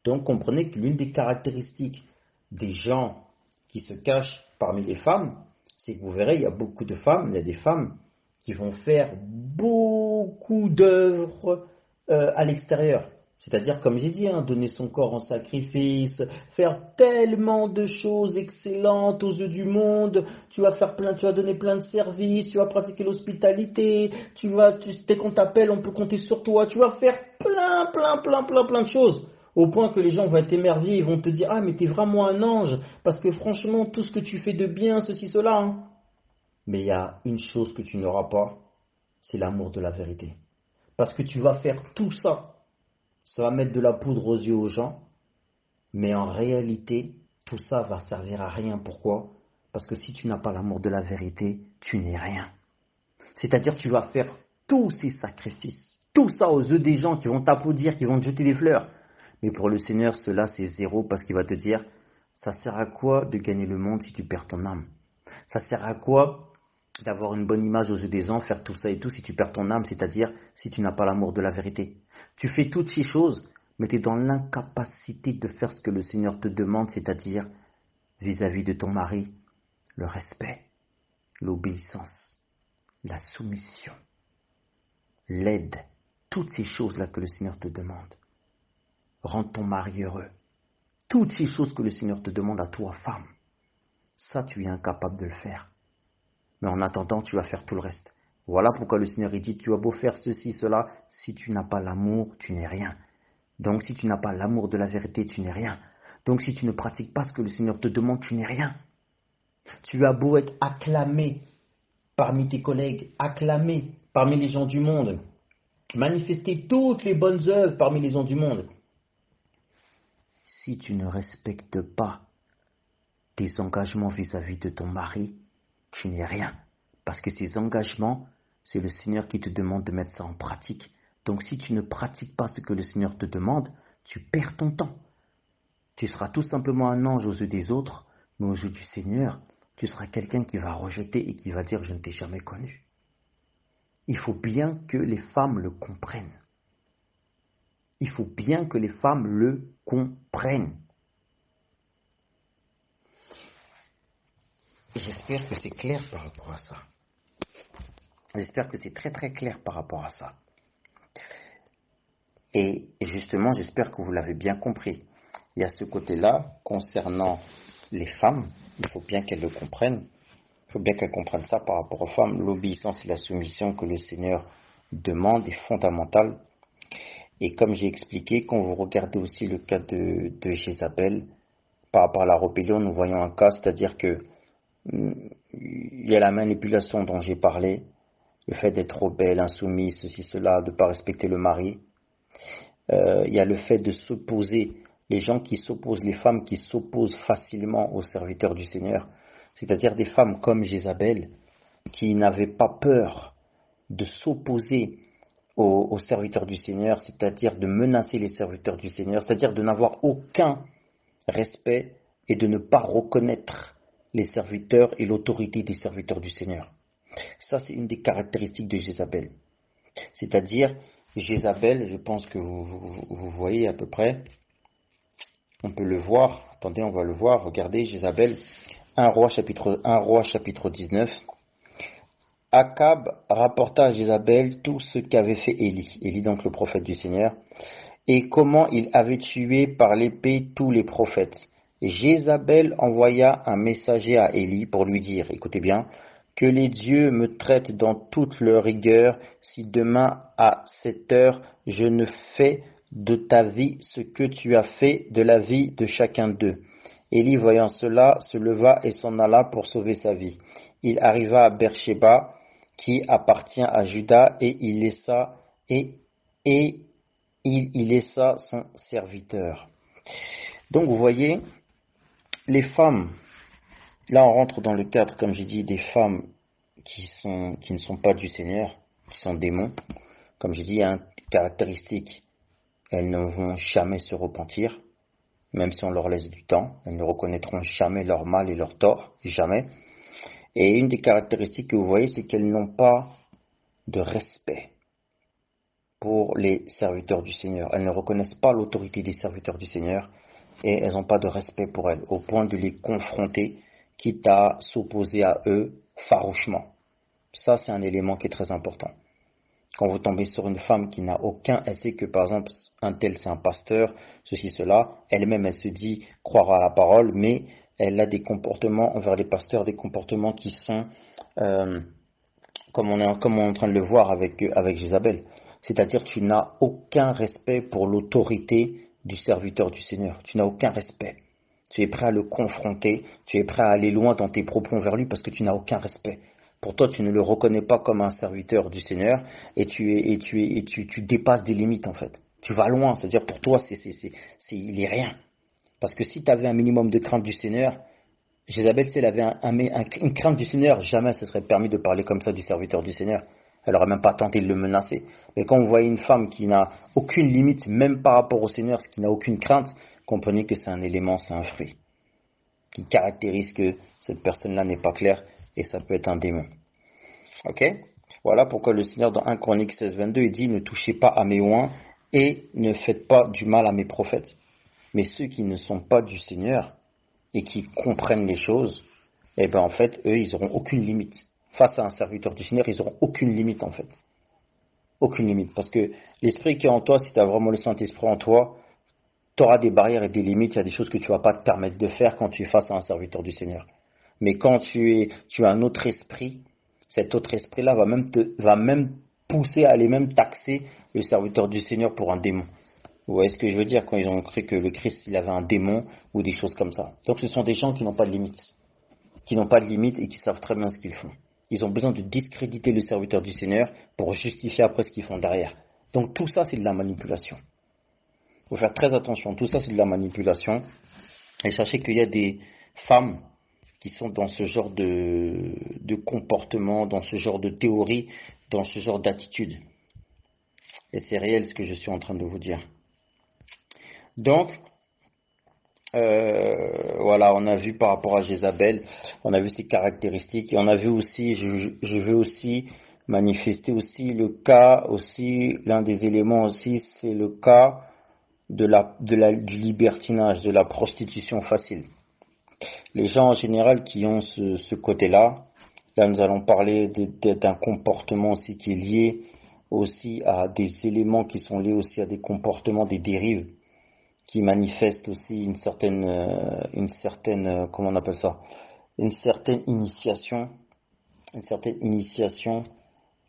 Donc comprenez que l'une des caractéristiques des gens qui se cachent parmi les femmes, c'est que vous verrez, il y a beaucoup de femmes, il y a des femmes qui vont faire beaucoup d'œuvres à l'extérieur. C'est-à-dire, comme j'ai dit, donner son corps en sacrifice, faire tellement de choses excellentes aux yeux du monde, tu vas donner plein de services, tu vas pratiquer l'hospitalité, dès qu'on t'appelle, on peut compter sur toi, tu vas faire plein de choses. Au point que les gens vont être émerveillés, ils vont te dire, ah mais t'es vraiment un ange, parce que franchement, tout ce que tu fais de bien, ceci, cela. Mais il y a une chose que tu n'auras pas, c'est l'amour de la vérité. Parce que tu vas faire tout ça. Ça va mettre de la poudre aux yeux aux gens, mais en réalité, tout ça va servir à rien. Pourquoi? Parce que si tu n'as pas l'amour de la vérité, tu n'es rien. C'est-à-dire tu vas faire tous ces sacrifices, tout ça aux yeux des gens qui vont t'applaudir, qui vont te jeter des fleurs. Mais pour le Seigneur, cela c'est zéro parce qu'il va te dire, ça sert à quoi de gagner le monde si tu perds ton âme? Ça sert à quoi d'avoir une bonne image aux yeux des gens, faire tout ça et tout si tu perds ton âme, c'est-à-dire si tu n'as pas l'amour de la vérité? Tu fais toutes ces choses, mais tu es dans l'incapacité de faire ce que le Seigneur te demande, c'est-à-dire vis-à-vis de ton mari, le respect, l'obéissance, la soumission, l'aide, toutes ces choses-là que le Seigneur te demande. Rendre ton mari heureux. Toutes ces choses que le Seigneur te demande à toi, femme. Ça, tu es incapable de le faire. Mais en attendant, tu vas faire tout le reste. Voilà pourquoi le Seigneur dit, tu as beau faire ceci, cela, si tu n'as pas l'amour, tu n'es rien. Donc si tu n'as pas l'amour de la vérité, tu n'es rien. Donc si tu ne pratiques pas ce que le Seigneur te demande, tu n'es rien. Tu as beau être acclamé parmi tes collègues, acclamé parmi les gens du monde, manifester toutes les bonnes œuvres parmi les gens du monde. Si tu ne respectes pas tes engagements vis-à-vis de ton mari, tu n'es rien. Parce que ces engagements, c'est le Seigneur qui te demande de mettre ça en pratique. Donc si tu ne pratiques pas ce que le Seigneur te demande, tu perds ton temps. Tu seras tout simplement un ange aux yeux des autres, mais aux yeux du Seigneur, tu seras quelqu'un qui va rejeter et qui va dire je ne t'ai jamais connu. Il faut bien que les femmes le comprennent. Il faut bien que les femmes le comprennent. J'espère que c'est clair par rapport à ça. J'espère que c'est très très clair par rapport à ça. Et justement, j'espère que vous l'avez bien compris. Il y a ce côté-là concernant les femmes. Il faut bien qu'elles le comprennent. Il faut bien qu'elles comprennent ça par rapport aux femmes. L'obéissance et la soumission que le Seigneur demande est fondamentale. Et comme j'ai expliqué, quand vous regardez aussi le cas de Jézabel, par rapport à la rébellion, nous voyons un cas, c'est-à-dire que il y a la manipulation dont j'ai parlé, le fait d'être rebelle, insoumise, ceci, cela, de ne pas respecter le mari. Il y a le fait de s'opposer, les gens qui s'opposent, les femmes qui s'opposent facilement aux serviteurs du Seigneur, c'est-à-dire des femmes comme Jézabel, qui n'avaient pas peur de s'opposer aux serviteurs du Seigneur, c'est-à-dire de menacer les serviteurs du Seigneur, c'est-à-dire de n'avoir aucun respect et de ne pas reconnaître les serviteurs et l'autorité des serviteurs du Seigneur. Ça, c'est une des caractéristiques de Jézabel. C'est-à-dire, Jézabel, je pense que vous voyez à peu près, on peut le voir, attendez, on va le voir, regardez, Jézabel, 1 Roi chapitre 19. Akab rapporta à Jézabel tout ce qu'avait fait Élie donc le prophète du Seigneur, et comment il avait tué par l'épée tous les prophètes. Et Jézabel envoya un messager à Élie pour lui dire, écoutez bien, que les dieux me traitent dans toute leur rigueur si demain à cette heure je ne fais de ta vie ce que tu as fait de la vie de chacun d'eux. Élie, voyant cela, se leva et s'en alla pour sauver sa vie. Il arriva à Beersheba, qui appartient à Juda, et il laissa son serviteur. Donc vous voyez, les femmes, là on rentre dans le cadre, comme j'ai dit, des femmes qui ne sont pas du Seigneur, qui sont démons. Comme j'ai dit, il y a une caractéristique, elles ne vont jamais se repentir, même si on leur laisse du temps, elles ne reconnaîtront jamais leur mal et leur tort, jamais. Et une des caractéristiques que vous voyez, c'est qu'elles n'ont pas de respect pour les serviteurs du Seigneur. Elles ne reconnaissent pas l'autorité des serviteurs du Seigneur et elles n'ont pas de respect pour elles, au point de les confronter, quitte à s'opposer à eux farouchement. Ça, c'est un élément qui est très important. Quand vous tombez sur une femme qui n'a aucun, elle sait que par exemple un tel c'est un pasteur, ceci, cela, elle-même elle se dit croire à la parole, mais elle a des comportements envers les pasteurs, des comportements qui sont comme on est en train de le voir avec Jézabel. C'est-à-dire tu n'as aucun respect pour l'autorité du serviteur du Seigneur. Tu n'as aucun respect. Tu es prêt à le confronter, tu es prêt à aller loin dans tes propos envers lui parce que tu n'as aucun respect. Pour toi, tu ne le reconnais pas comme un serviteur du Seigneur et tu dépasses des limites en fait. Tu vas loin, c'est-à-dire pour toi, il est rien. Parce que si tu avais un minimum de crainte du Seigneur, Jézabel, si elle avait une crainte du Seigneur, jamais se serait permis de parler comme ça du serviteur du Seigneur. Elle n'aurait même pas tenté de le menacer. Mais quand vous voyez une femme qui n'a aucune limite, même par rapport au Seigneur, qui n'a aucune crainte, comprenez que c'est un élément, c'est un fruit, qui caractérise que cette personne-là n'est pas claire et ça peut être un démon. Ok ? Voilà pourquoi le Seigneur dans 1 Chronique 16, 22, il dit « Ne touchez pas à mes oints et ne faites pas du mal à mes prophètes. » Mais ceux qui ne sont pas du Seigneur et qui comprennent les choses, eh bien en fait, eux, ils n'auront aucune limite. Face à un serviteur du Seigneur, ils n'auront aucune limite en fait. Aucune limite. Parce que l'esprit qui est en toi, si tu as vraiment le Saint-Esprit en toi, tu auras des barrières et des limites, il y a des choses que tu ne vas pas te permettre de faire quand tu es face à un serviteur du Seigneur. Mais quand tu as un autre esprit, cet autre esprit-là va même pousser à aller même taxer le serviteur du Seigneur pour un démon. Vous voyez ce que je veux dire quand ils ont cru que le Christ il avait un démon ou des choses comme ça. Donc ce sont des gens qui n'ont pas de limites. Qui n'ont pas de limites et qui savent très bien ce qu'ils font. Ils ont besoin de discréditer le serviteur du Seigneur pour justifier après ce qu'ils font derrière. Donc tout ça c'est de la manipulation. Il faut faire très attention, tout ça c'est de la manipulation. Et sachez qu'il y a des femmes qui sont dans ce genre de comportement, dans ce genre de théorie, dans ce genre d'attitude. Et c'est réel ce que je suis en train de vous dire. Donc, Voilà, on a vu par rapport à Jézabel, on a vu ses caractéristiques et on a vu aussi, je veux aussi manifester aussi le cas aussi, l'un des éléments aussi, c'est le cas du libertinage, de la prostitution facile. Les gens en général qui ont ce côté-là, là nous allons parler d'un comportement aussi qui est lié aussi à des éléments qui sont liés aussi à des comportements, des dérives qui manifestent aussi une certaine, comment on appelle ça, une certaine initiation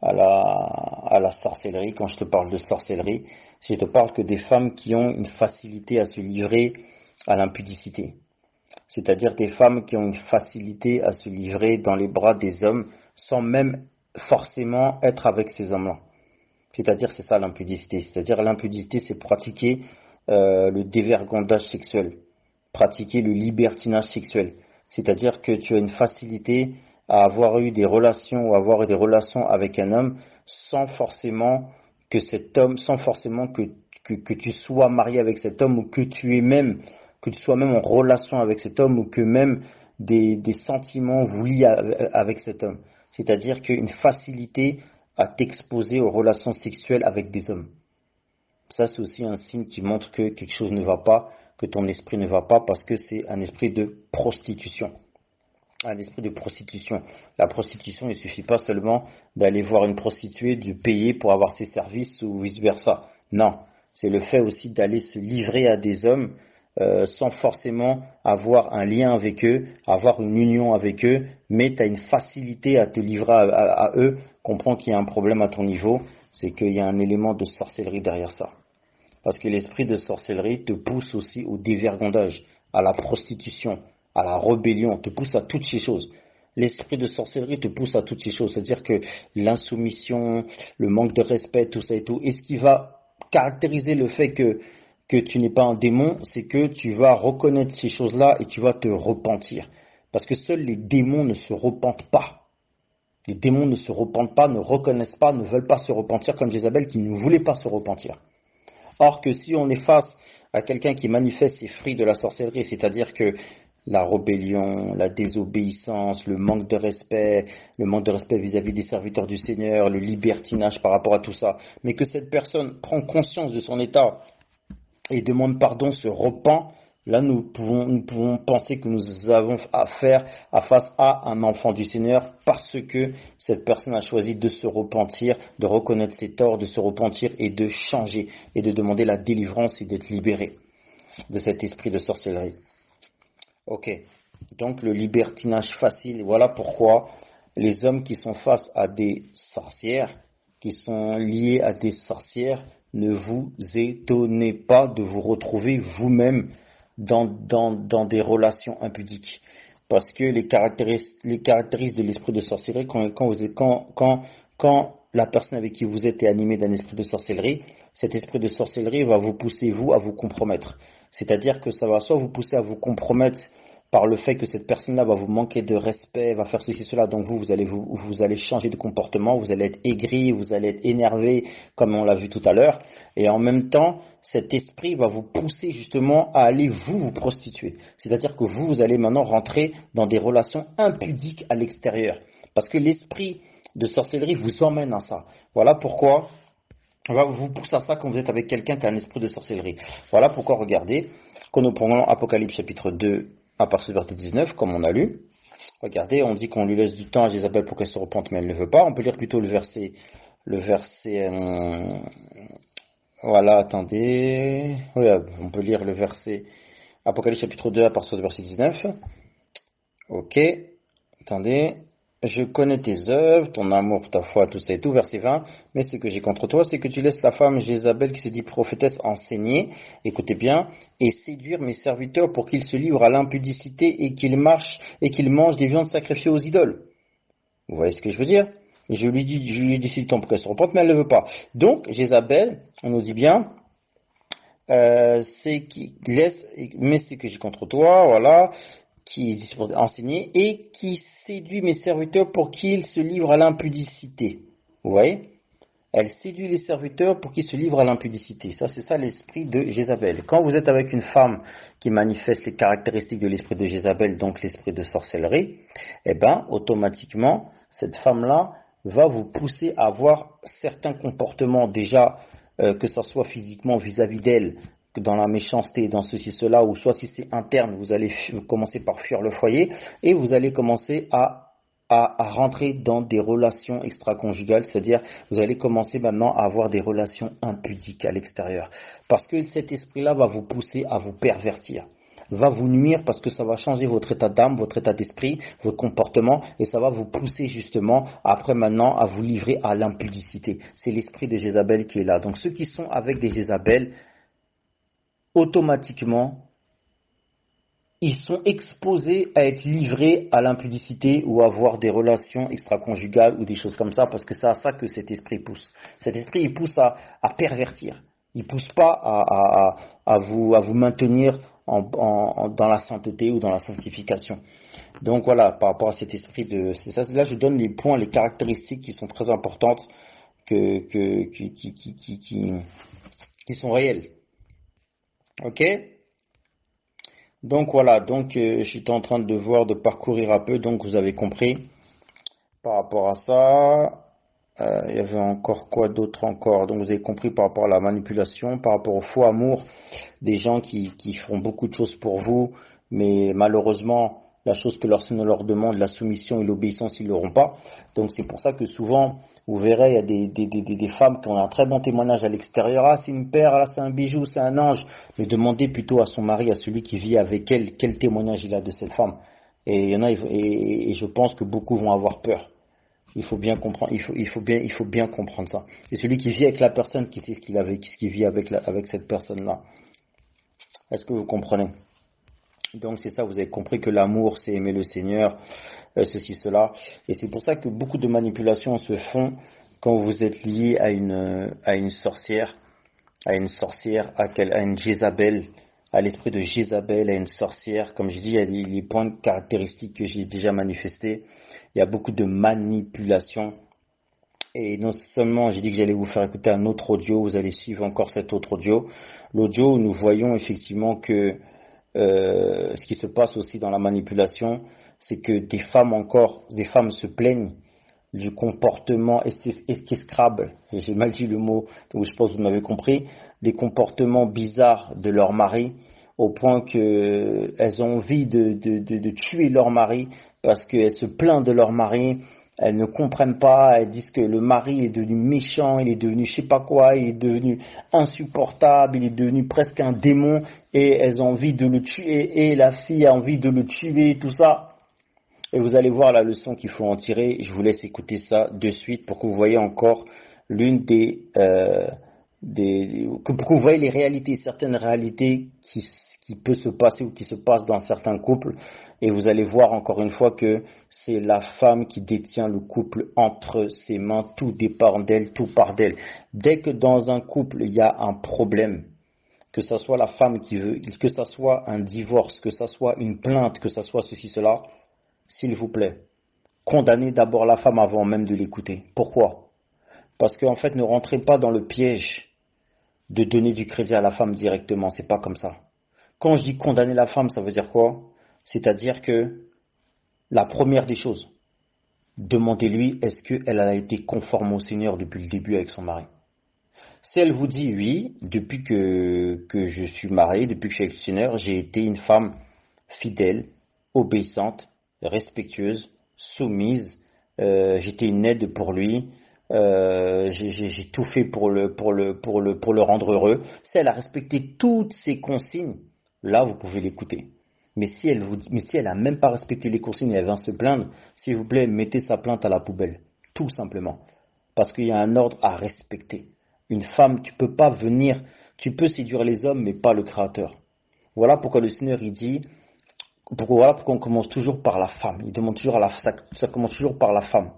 à la sorcellerie. Quand je te parle de sorcellerie, je te parle que des femmes qui ont une facilité à se livrer à l'impudicité. C'est-à-dire des femmes qui ont une facilité à se livrer dans les bras des hommes sans même forcément être avec ces hommes-là. C'est-à-dire c'est ça l'impudicité. C'est-à-dire l'impudicité c'est pratiquer le dévergondage sexuel, pratiquer le libertinage sexuel. C'est-à-dire que tu as une facilité à avoir eu des relations ou avoir eu des relations avec un homme sans forcément que cet homme, sans forcément que tu sois marié avec cet homme ou que tu sois même en relation avec cet homme ou que même des sentiments vous lient avec cet homme. C'est-à-dire qu'une facilité à t'exposer aux relations sexuelles avec des hommes. Ça, c'est aussi un signe qui montre que quelque chose ne va pas, que ton esprit ne va pas, parce que c'est un esprit de prostitution. Un esprit de prostitution. La prostitution, il ne suffit pas seulement d'aller voir une prostituée, de payer pour avoir ses services ou vice-versa. Non, c'est le fait aussi d'aller se livrer à des hommes sans forcément avoir un lien avec eux, avoir une union avec eux, mais tu as une facilité à te livrer à eux. Comprends qu'il y a un problème à ton niveau, c'est qu'il y a un élément de sorcellerie derrière ça. Parce que l'esprit de sorcellerie te pousse aussi au dévergondage, à la prostitution, à la rébellion, te pousse à toutes ces choses. L'esprit de sorcellerie te pousse à toutes ces choses, c'est-à-dire que l'insoumission, le manque de respect, tout ça et tout. Et ce qui va caractériser le fait que tu n'es pas un démon, c'est que tu vas reconnaître ces choses-là et tu vas te repentir. Parce que seuls les démons ne se repentent pas. Les démons ne se repentent pas, ne reconnaissent pas, ne veulent pas se repentir comme Jézabel qui ne voulait pas se repentir. Or que si on est face à quelqu'un qui manifeste ses fruits de la sorcellerie, c'est-à-dire que la rébellion, la désobéissance, le manque de respect vis-à-vis des serviteurs du Seigneur, le libertinage par rapport à tout ça, mais que cette personne prend conscience de son état et demande pardon, se repent, là nous pouvons penser que nous avons affaire face à un enfant du Seigneur parce que cette personne a choisi de se repentir, de reconnaître ses torts, de se repentir et de changer et de demander la délivrance et d'être libéré de cet esprit de sorcellerie. Ok, donc le libertinage facile, voilà pourquoi les hommes qui sont face à des sorcières, qui sont liés à des sorcières, ne vous étonnez pas de vous retrouver vous-même dans des relations impudiques. Parce que les caractéristiques de l'esprit de sorcellerie, quand la personne avec qui vous êtes est animée d'un esprit de sorcellerie, cet esprit de sorcellerie va vous pousser, vous, à vous compromettre. C'est-à-dire que ça va soit vous pousser à vous compromettre par le fait que cette personne-là va vous manquer de respect, va faire ceci, cela, donc vous allez changer de comportement, vous allez être aigri, vous allez être énervé, comme on l'a vu tout à l'heure, et en même temps, cet esprit va vous pousser justement à aller vous prostituer. C'est-à-dire que vous allez maintenant rentrer dans des relations impudiques à l'extérieur. Parce que l'esprit de sorcellerie vous emmène à ça. Voilà pourquoi vous pousse à ça quand vous êtes avec quelqu'un qui a un esprit de sorcellerie. Voilà pourquoi, regardez, quand nous prenons Apocalypse chapitre 2, à partir du verset 19, comme on a lu, regardez, on dit qu'on lui laisse du temps à Jézabel pour qu'elle se repente, mais elle ne veut pas. On peut lire plutôt le verset, voilà, attendez, oui, on peut lire le verset, Apocalypse chapitre 2, à partir du verset 19. Ok, attendez. Je connais tes œuvres, ton amour, ta foi, tout ça et tout, verset 20. Mais ce que j'ai contre toi, c'est que tu laisses la femme Jézabel qui se dit prophétesse enseigner, écoutez bien, et séduire mes serviteurs pour qu'ils se livrent à l'impudicité et qu'ils mangent des viandes sacrifiées aux idoles. Vous voyez ce que je veux dire? Je lui ai dit si le temps pour qu'elle se repente, mais elle ne veut pas. Donc, Jézabel, on nous dit bien, c'est qui laisse, mais ce que j'ai contre toi, voilà, qui est pour enseigner et qui séduit mes serviteurs pour qu'ils se livrent à l'impudicité. Vous voyez? Elle séduit les serviteurs pour qu'ils se livrent à l'impudicité. Ça, c'est ça l'esprit de Jézabel. Quand vous êtes avec une femme qui manifeste les caractéristiques de l'esprit de Jézabel, donc l'esprit de sorcellerie, eh ben, automatiquement, cette femme-là va vous pousser à avoir certains comportements déjà, que ce soit physiquement vis-à-vis d'elle, dans la méchanceté, dans ceci, cela, ou soit si c'est interne, vous allez commencer par fuir le foyer et vous allez commencer à rentrer dans des relations extra-conjugales, c'est-à-dire vous allez commencer maintenant à avoir des relations impudiques à l'extérieur. Parce que cet esprit-là va vous pousser à vous pervertir, va vous nuire parce que ça va changer votre état d'âme, votre état d'esprit, votre comportement, et ça va vous pousser justement après maintenant à vous livrer à l'impudicité. C'est l'esprit de Jézabel qui est là. Donc ceux qui sont avec des Jézabel, automatiquement, ils sont exposés à être livrés à l'impudicité ou à avoir des relations extra-conjugales ou des choses comme ça, parce que c'est à ça que cet esprit pousse. Cet esprit, il pousse à pervertir. Il ne pousse pas à vous maintenir dans la sainteté ou dans la sanctification. Donc voilà, par rapport à cet esprit c'est ça, là je donne les points, les caractéristiques qui sont très importantes, qui sont réelles. Ok? Donc voilà, j'étais en train de parcourir un peu, donc vous avez compris par rapport à ça. Il y avait encore quoi d'autre encore? Donc vous avez compris par rapport à la manipulation, par rapport au faux amour, des gens qui feront beaucoup de choses pour vous, mais malheureusement, la chose que leur Seigneur leur demande, la soumission et l'obéissance, ils ne l'auront pas. Donc c'est pour ça que souvent, vous verrez, il y a des femmes qui ont un très bon témoignage à l'extérieur. Ah, c'est une perle, ah, c'est un bijou, c'est un ange. Mais demandez plutôt à son mari, à celui qui vit avec elle, quel témoignage il a de cette femme. Et il y en a, et je pense que beaucoup vont avoir peur. Il faut bien comprendre, il faut bien comprendre ça. Et celui qui vit avec la personne, qui sait ce qu'il vit avec cette personne-là. Est-ce que vous comprenez? Donc c'est ça, vous avez compris que l'amour, c'est aimer le Seigneur, ceci, cela. Et c'est pour ça que beaucoup de manipulations se font quand vous êtes lié à une sorcière, à une Jézabel, à l'esprit de Jézabel, à une sorcière. Comme je dis, il y a les points de caractéristiques que j'ai déjà manifestés. Il y a beaucoup de manipulations. Et non seulement j'ai dit que j'allais vous faire écouter un autre audio, vous allez suivre encore cet autre audio. L'audio où nous voyons effectivement que ce qui se passe aussi dans la manipulation, c'est que des femmes se plaignent du comportement escrable, j'ai mal dit le mot, donc je pense que vous m'avez compris, des comportements bizarres de leur mari, au point qu'elles ont envie de tuer leur mari, parce qu'elles se plaignent de leur mari, elles ne comprennent pas, elles disent que le mari est devenu méchant, il est devenu je sais pas quoi, il est devenu insupportable, il est devenu presque un démon, et elles ont envie de le tuer, et la fille a envie de le tuer, tout ça. Et vous allez voir la leçon qu'il faut en tirer. Je vous laisse écouter ça de suite pour que vous voyez encore l'une pour que vous voyez les réalités, certaines réalités qui peut se passer ou qui se passent dans certains couples. Et vous allez voir encore une fois que c'est la femme qui détient le couple entre ses mains, tout dépend d'elle, tout part d'elle. Dès que dans un couple il y a un problème, que ce soit la femme qui veut, que ce soit un divorce, que ce soit une plainte, que ce soit ceci, cela, s'il vous plaît, condamnez d'abord la femme avant même de l'écouter. Pourquoi? Parce qu'en fait, ne rentrez pas dans le piège de donner du crédit à la femme directement. C'est pas comme ça. Quand je dis condamner la femme, ça veut dire quoi? C'est-à-dire que la première des choses, demandez-lui est-ce qu'elle a été conforme au Seigneur depuis le début avec son mari. Si elle vous dit oui, depuis que je suis marié, depuis que je suis avec le Seigneur, j'ai été une femme fidèle, obéissante, respectueuse, soumise, j'étais une aide pour lui, j'ai tout fait pour le rendre heureux. Si elle a respecté toutes ces consignes, là vous pouvez l'écouter. Mais si elle a même pas respecté les consignes et elle vient se plaindre, s'il vous plaît, mettez sa plainte à la poubelle, tout simplement, parce qu'il y a un ordre à respecter. Une femme, tu peux séduire les hommes, mais pas le Créateur. Voilà pourquoi le Seigneur il dit. Voilà pourquoi on commence toujours par la femme. Il demande toujours ça commence toujours par la femme.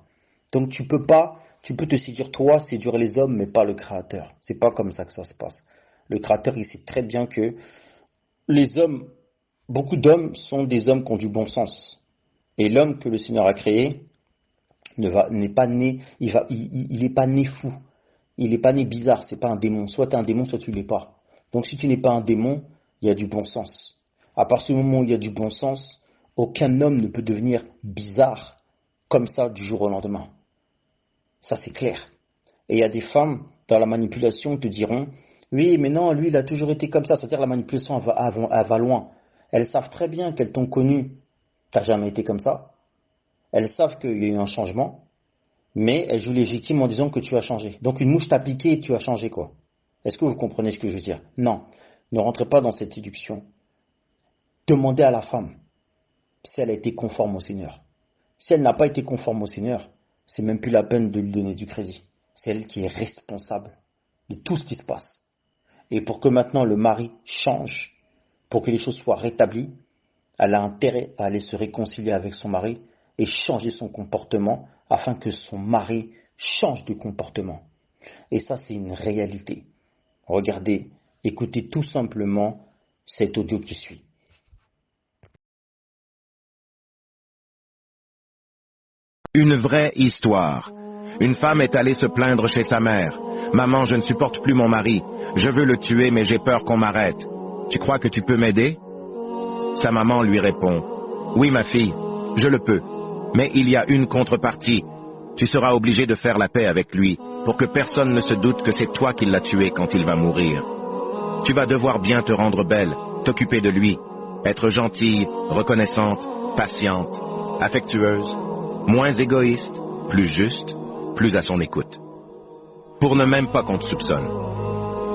Donc tu peux te séduire toi, séduire les hommes, mais pas le Créateur. C'est pas comme ça que ça se passe. Le Créateur, il sait très bien que les hommes, beaucoup d'hommes sont des hommes qui ont du bon sens. Et l'homme que le Seigneur a créé n'est pas né, il n'est pas né fou. il n'est pas né bizarre, c'est pas un démon. Soit tu es un démon, soit tu ne l'es pas. Donc si tu n'es pas un démon, il y a du bon sens. À partir du moment où il y a du bon sens, aucun homme ne peut devenir bizarre comme ça du jour au lendemain. Ça c'est clair. Et il y a des femmes dans la manipulation te diront, oui mais non, lui il a toujours été comme ça. C'est-à-dire la manipulation elle va loin. Elles savent très bien qu'elles t'ont connu, tu n'as jamais été comme ça. Elles savent qu'il y a eu un changement, mais elles jouent les victimes en disant que tu as changé. Donc une mouche t'a piqué et tu as changé quoi. Est-ce que vous comprenez ce que je veux dire? Non, ne rentrez pas dans cette séduction. Demandez à la femme si elle a été conforme au Seigneur. Si elle n'a pas été conforme au Seigneur, c'est même plus la peine de lui donner du crédit. C'est elle qui est responsable de tout ce qui se passe. Et pour que maintenant le mari change, pour que les choses soient rétablies, elle a intérêt à aller se réconcilier avec son mari et changer son comportement afin que son mari change de comportement. Et ça, c'est une réalité. Regardez, écoutez tout simplement cet audio qui suit. Une vraie histoire. Une femme est allée se plaindre chez sa mère. « Maman, je ne supporte plus mon mari. Je veux le tuer, mais j'ai peur qu'on m'arrête. Tu crois que tu peux m'aider ?» Sa maman lui répond, « Oui, ma fille, je le peux. Mais il y a une contrepartie. Tu seras obligé de faire la paix avec lui pour que personne ne se doute que c'est toi qui l'as tué quand il va mourir. Tu vas devoir bien te rendre belle, t'occuper de lui, être gentille, reconnaissante, patiente, affectueuse, moins égoïste, plus juste, plus à son écoute. Pour ne même pas qu'on te soupçonne.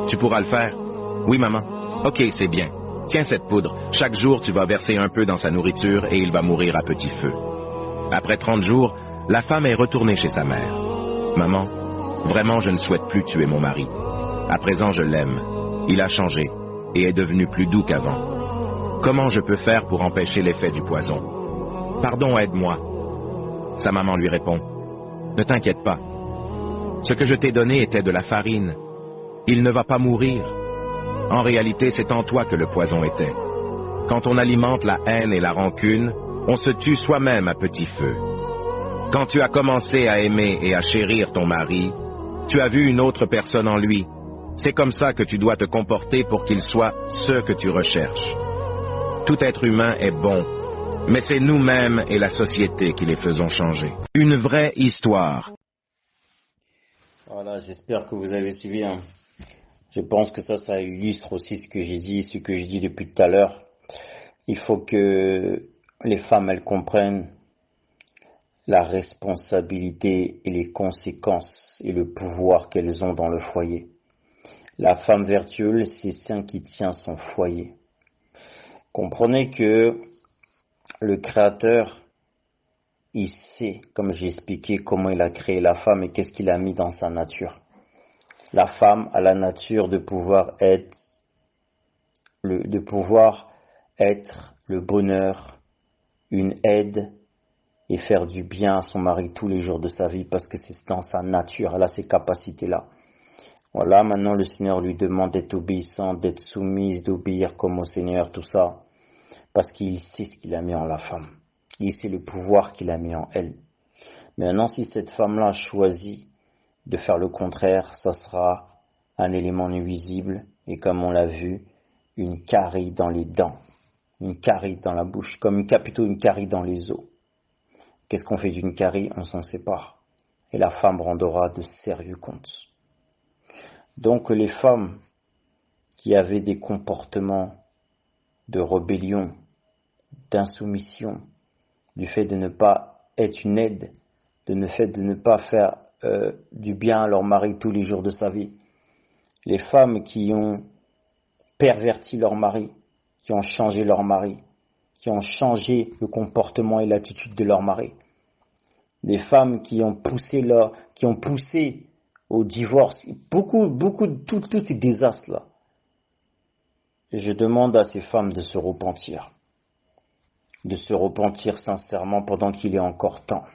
Tu pourras le faire? Oui, maman. Ok, c'est bien. Tiens cette poudre. Chaque jour, tu vas verser un peu dans sa nourriture et il va mourir à petit feu. » Après 30 jours, la femme est retournée chez sa mère. « Maman, vraiment je ne souhaite plus tuer mon mari. À présent, je l'aime. Il a changé et est devenu plus doux qu'avant. Comment je peux faire pour empêcher l'effet du poison? Pardon, aide-moi. » Sa maman lui répond, « Ne t'inquiète pas. Ce que je t'ai donné était de la farine. Il ne va pas mourir. En réalité, c'est en toi que le poison était. Quand on alimente la haine et la rancune, on se tue soi-même à petit feu. Quand tu as commencé à aimer et à chérir ton mari, tu as vu une autre personne en lui. C'est comme ça que tu dois te comporter pour qu'il soit ce que tu recherches. Tout être humain est bon, mais c'est nous-mêmes et la société qui les faisons changer. Une vraie histoire. » Voilà, j'espère que vous avez suivi. Je pense que ça illustre aussi ce que j'ai dit, ce que je dis depuis tout à l'heure. Il faut que les femmes, elles comprennent la responsabilité et les conséquences et le pouvoir qu'elles ont dans le foyer. La femme vertueuse, c'est celle qui tient son foyer. Comprenez que le Créateur, il sait, comme j'ai expliqué, comment il a créé la femme et qu'est-ce qu'il a mis dans sa nature. La femme a la nature de pouvoir être le bonheur, une aide et faire du bien à son mari tous les jours de sa vie parce que c'est dans sa nature, elle a ces capacités-là. Voilà, maintenant le Seigneur lui demande d'être obéissante, d'être soumise, d'obéir comme au Seigneur, tout ça, parce qu'il sait ce qu'il a mis en la femme. Il sait le pouvoir qu'il a mis en elle. Maintenant, si cette femme-là choisit de faire le contraire, ça sera un élément nuisible et comme on l'a vu, une carie dans les dents, une carie dans la bouche, plutôt une carie dans les os. Qu'est-ce qu'on fait d'une carie? On s'en sépare. Et la femme rendra de sérieux comptes. Donc les femmes qui avaient des comportements de rébellion, d'insoumission, du fait de ne pas être une aide, de fait de ne pas faire du bien à leur mari tous les jours de sa vie. Les femmes qui ont perverti leur mari, qui ont changé leur mari, qui ont changé le comportement et l'attitude de leur mari. Des femmes qui ont poussé au divorce, beaucoup de tous ces désastres-là. Et je demande à ces femmes de se repentir sincèrement pendant qu'il est encore temps.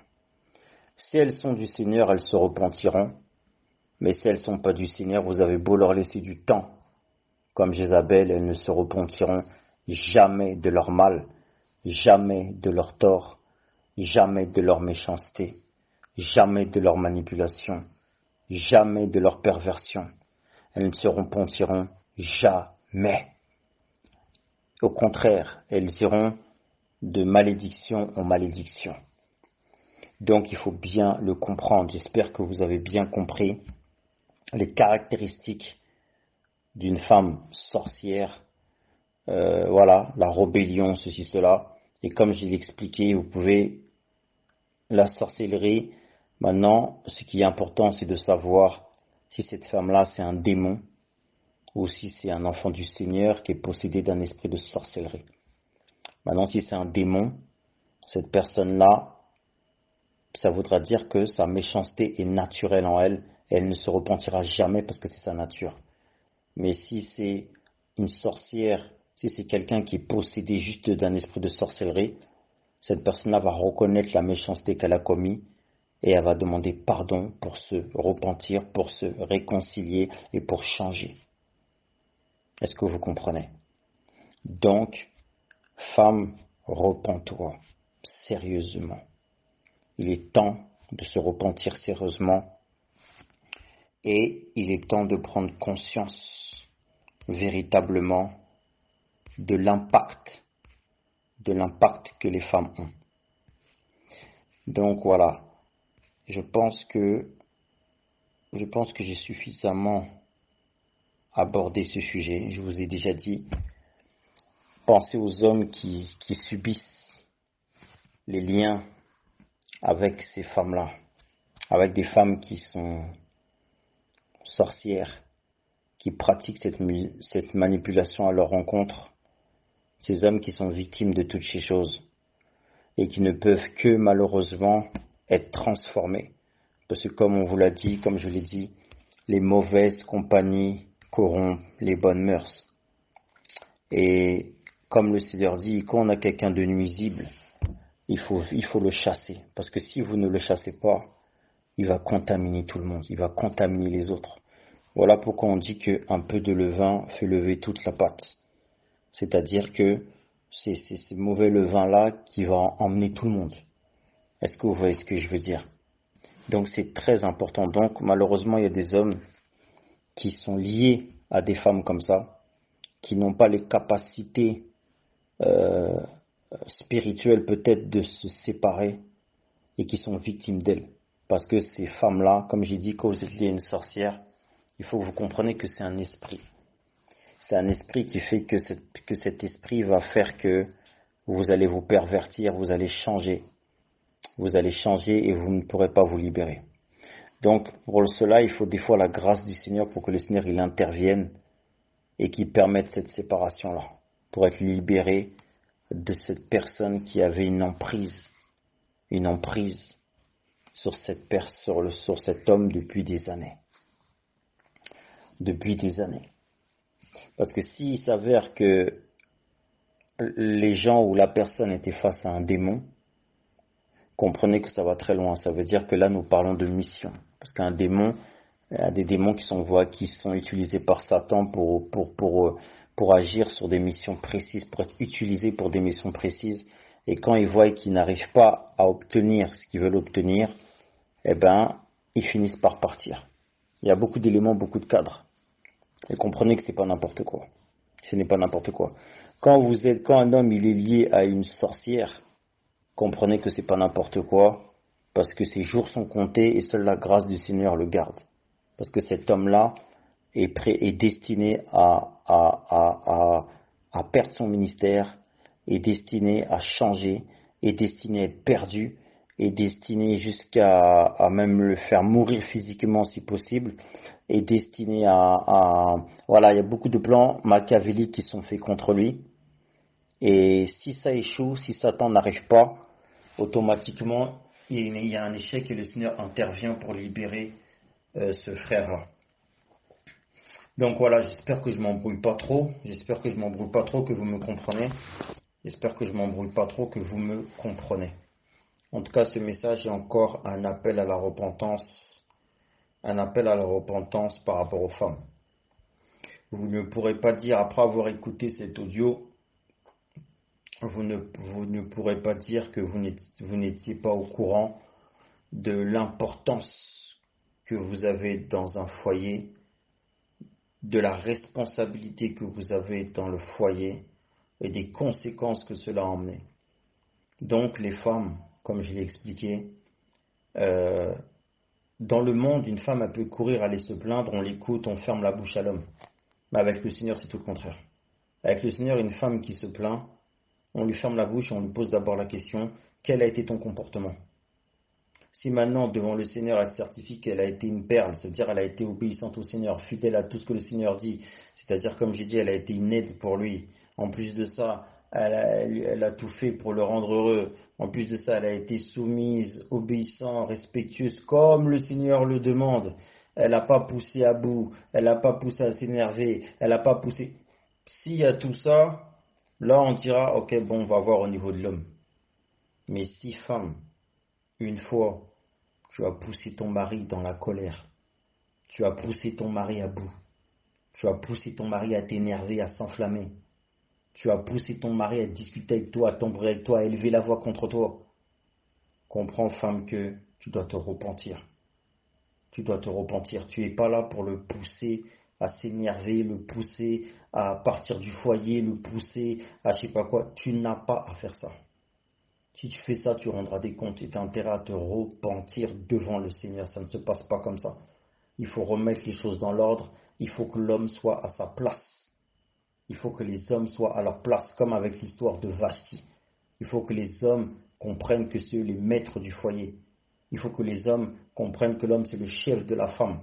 Si elles sont du Seigneur, elles se repentiront, mais si elles ne sont pas du Seigneur, vous avez beau leur laisser du temps, comme Jézabel, elles ne se repentiront jamais de leur mal, jamais de leur tort, jamais de leur méchanceté, jamais de leur manipulation, jamais de leur perversion. Elles ne se repentiront jamais. Au contraire, elles iront de malédiction en malédiction. Donc il faut bien le comprendre. J'espère que vous avez bien compris les caractéristiques d'une femme sorcière. Voilà, la rébellion, ceci, cela. Et comme je l'ai expliqué, vous pouvez la sorcellerie. Maintenant, ce qui est important, c'est de savoir si cette femme-là, c'est un démon ou si c'est un enfant du Seigneur qui est possédé d'un esprit de sorcellerie. Maintenant, si c'est un démon, cette personne-là, ça voudra dire que sa méchanceté est naturelle en elle, et elle ne se repentira jamais parce que c'est sa nature. Mais si c'est une sorcière, si c'est quelqu'un qui est possédé juste d'un esprit de sorcellerie, cette personne-là va reconnaître la méchanceté qu'elle a commise et elle va demander pardon pour se repentir, pour se réconcilier et pour changer. Est-ce que vous comprenez? Donc, femme, repens-toi sérieusement. Il est temps de se repentir sérieusement et il est temps de prendre conscience véritablement de l'impact que les femmes ont. Donc voilà, je pense que j'ai suffisamment abordé ce sujet. Je vous ai déjà dit, pensez aux hommes qui subissent les liens avec ces femmes-là, avec des femmes qui sont sorcières, qui pratiquent cette manipulation à leur rencontre, ces hommes qui sont victimes de toutes ces choses et qui ne peuvent que malheureusement être transformés. Parce que comme on vous l'a dit, comme je l'ai dit, les mauvaises compagnies corrompent les bonnes mœurs. Et comme le Seigneur dit, quand on a quelqu'un de nuisible, il faut le chasser. Parce que si vous ne le chassez pas, il va contaminer tout le monde, il va contaminer les autres. Voilà pourquoi on dit qu'un peu de levain fait lever toute la pâte. C'est-à-dire que c'est ce mauvais levain-là qui va emmener tout le monde. Est-ce que vous voyez ce que je veux dire? Donc c'est très important. Donc malheureusement, il y a des hommes qui sont liés à des femmes comme ça, qui n'ont pas les capacités spirituelles peut-être de se séparer et qui sont victimes d'elles. Parce que ces femmes-là, comme j'ai dit, quand vous êtes lié à une sorcière, il faut que vous compreniez que c'est un esprit. C'est un esprit qui fait que cet esprit va faire que vous allez vous pervertir, vous allez changer. Vous allez changer et vous ne pourrez pas vous libérer. Donc pour cela, il faut des fois la grâce du Seigneur pour que le Seigneur il intervienne et qu'il permette cette séparation-là, pour être libéré de cette personne qui avait une emprise sur cet homme depuis des années. Depuis des années. Parce que s'il s'avère que les gens ou la personne était face à un démon, comprenez que ça va très loin. Ça veut dire que là, nous parlons de mission. Parce qu'un démon, il y a des démons qui sont utilisés par Satan pour agir sur des missions précises, pour être utilisés pour des missions précises. Et quand ils voient qu'ils n'arrivent pas à obtenir ce qu'ils veulent obtenir, eh ben, ils finissent par partir. Il y a beaucoup d'éléments, beaucoup de cadres. Et comprenez que c'est pas n'importe quoi. Ce n'est pas n'importe quoi. Quand un homme il est lié à une sorcière, comprenez que c'est pas n'importe quoi, parce que ses jours sont comptés et seule la grâce du Seigneur le garde. Parce que cet homme-là est destiné à perdre son ministère, est destiné à changer, est destiné à être perdu, est destiné jusqu'à même le faire mourir physiquement si possible, est destiné voilà, il y a beaucoup de plans machiavéliques qui sont faits contre lui. Et si ça échoue, si Satan n'arrive pas, automatiquement, il y a un échec et le Seigneur intervient pour libérer ce frère-là. Donc voilà, j'espère que je m'embrouille pas trop. J'espère que je m'embrouille pas trop, que vous me comprenez. J'espère que je m'embrouille pas trop, que vous me comprenez. En tout cas, ce message est encore un appel à la repentance. Un appel à la repentance par rapport aux femmes. Vous ne pourrez pas dire, après avoir écouté cet audio, vous ne pourrez pas dire que vous n'étiez pas au courant de l'importance que vous avez dans un foyer, de la responsabilité que vous avez dans le foyer et des conséquences que cela a emmené. Donc les femmes, comme je l'ai expliqué, dans le monde, une femme elle peut courir, aller se plaindre, on l'écoute, on ferme la bouche à l'homme. Mais avec le Seigneur, c'est tout le contraire. Avec le Seigneur, une femme qui se plaint, on lui ferme la bouche et on lui pose d'abord la question, quel a été ton comportement? Si maintenant, devant le Seigneur, elle certifie qu'elle a été une perle, c'est-à-dire elle a été obéissante au Seigneur, fidèle à tout ce que le Seigneur dit, c'est-à-dire, comme j'ai dit, elle a été une aide pour lui. En plus de ça, elle a tout fait pour le rendre heureux. En plus de ça, elle a été soumise, obéissante, respectueuse, comme le Seigneur le demande. Elle n'a pas poussé à bout, elle n'a pas poussé à s'énerver, elle n'a pas poussé... S'il y a tout ça, là on dira, ok, bon, on va voir au niveau de l'homme. Mais si femme, une fois, tu as poussé ton mari dans la colère, tu as poussé ton mari à bout, tu as poussé ton mari à t'énerver, à s'enflammer, tu as poussé ton mari à discuter avec toi, à t'embrouiller avec toi, à élever la voix contre toi, comprends femme que tu dois te repentir. Tu dois te repentir. Tu n'es pas là pour le pousser à s'énerver, le pousser à partir du foyer, le pousser à je sais pas quoi. Tu n'as pas à faire ça. Si tu fais ça, tu rendras des comptes et tu as intérêt à te repentir devant le Seigneur. Ça ne se passe pas comme ça. Il faut remettre les choses dans l'ordre. Il faut que l'homme soit à sa place. Il faut que les hommes soient à leur place, comme avec l'histoire de Vashti. Il faut que les hommes comprennent que c'est eux les maîtres du foyer. Il faut que les hommes comprennent que l'homme c'est le chef de la femme.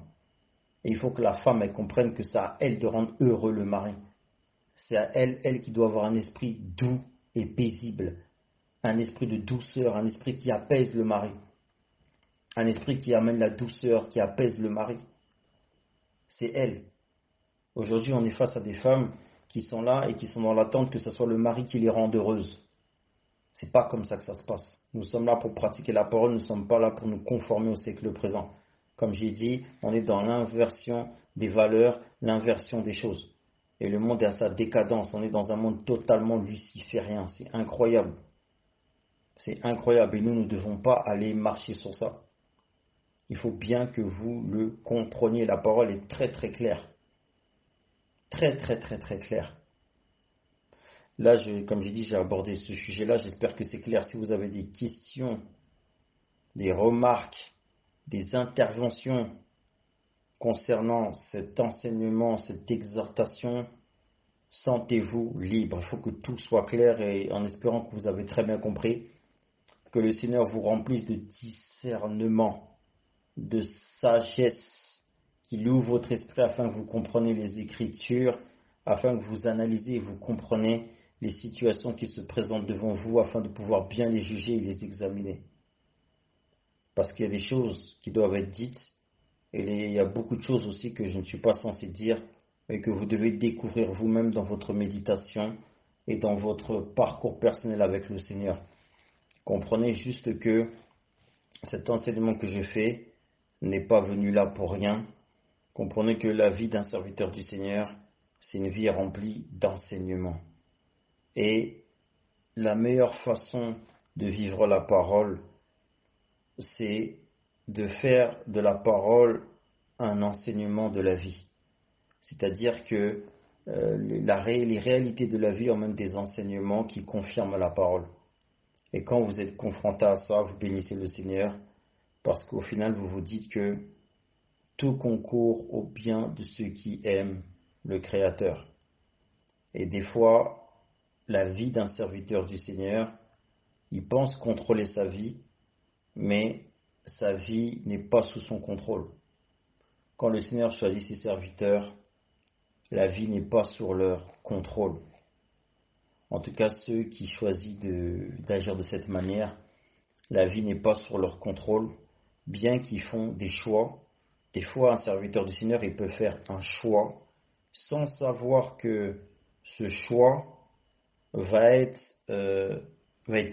Et il faut que la femme elle comprenne que c'est à elle de rendre heureux le mari. C'est à elle qui doit avoir un esprit doux et paisible. Un esprit de douceur, un esprit qui apaise le mari. Un esprit qui amène la douceur, qui apaise le mari. C'est elle. Aujourd'hui on est face à des femmes qui sont là et qui sont dans l'attente que ce soit le mari qui les rende heureuses. C'est pas comme ça que ça se passe. Nous sommes là pour pratiquer la parole, nous ne sommes pas là pour nous conformer au siècle présent. Comme j'ai dit, on est dans l'inversion des valeurs, l'inversion des choses. Et le monde est à sa décadence, on est dans un monde totalement luciférien, c'est incroyable. C'est incroyable et nous ne devons pas aller marcher sur ça. Il faut bien que vous le compreniez, la parole est très très claire. Très très très très claire. Là, comme j'ai dit, j'ai abordé ce sujet-là. J'espère que c'est clair. Si vous avez des questions, des remarques, des interventions concernant cet enseignement, cette exhortation, sentez-vous libre. Il faut que tout soit clair et en espérant que vous avez très bien compris, que le Seigneur vous remplisse de discernement, de sagesse, qu'il ouvre votre esprit afin que vous compreniez les Écritures, afin que vous analysez et vous compreniez les situations qui se présentent devant vous afin de pouvoir bien les juger et les examiner. Parce qu'il y a des choses qui doivent être dites et il y a beaucoup de choses aussi que je ne suis pas censé dire et que vous devez découvrir vous-même dans votre méditation et dans votre parcours personnel avec le Seigneur. Comprenez juste que cet enseignement que je fais n'est pas venu là pour rien. Comprenez que la vie d'un serviteur du Seigneur, c'est une vie remplie d'enseignements. Et la meilleure façon de vivre la parole, c'est de faire de la parole un enseignement de la vie. C'est-à-dire que les réalités de la vie emmènent des enseignements qui confirment la parole. Et quand vous êtes confronté à ça, vous bénissez le Seigneur, parce qu'au final, vous vous dites que tout concourt au bien de ceux qui aiment le Créateur. Et des fois, la vie d'un serviteur du Seigneur, il pense contrôler sa vie, mais sa vie n'est pas sous son contrôle. Quand le Seigneur choisit ses serviteurs, la vie n'est pas sur leur contrôle. En tout cas, ceux qui choisissent d'agir de cette manière, la vie n'est pas sur leur contrôle, bien qu'ils font des choix. Des fois, un serviteur du Seigneur, il peut faire un choix sans savoir que ce choix va être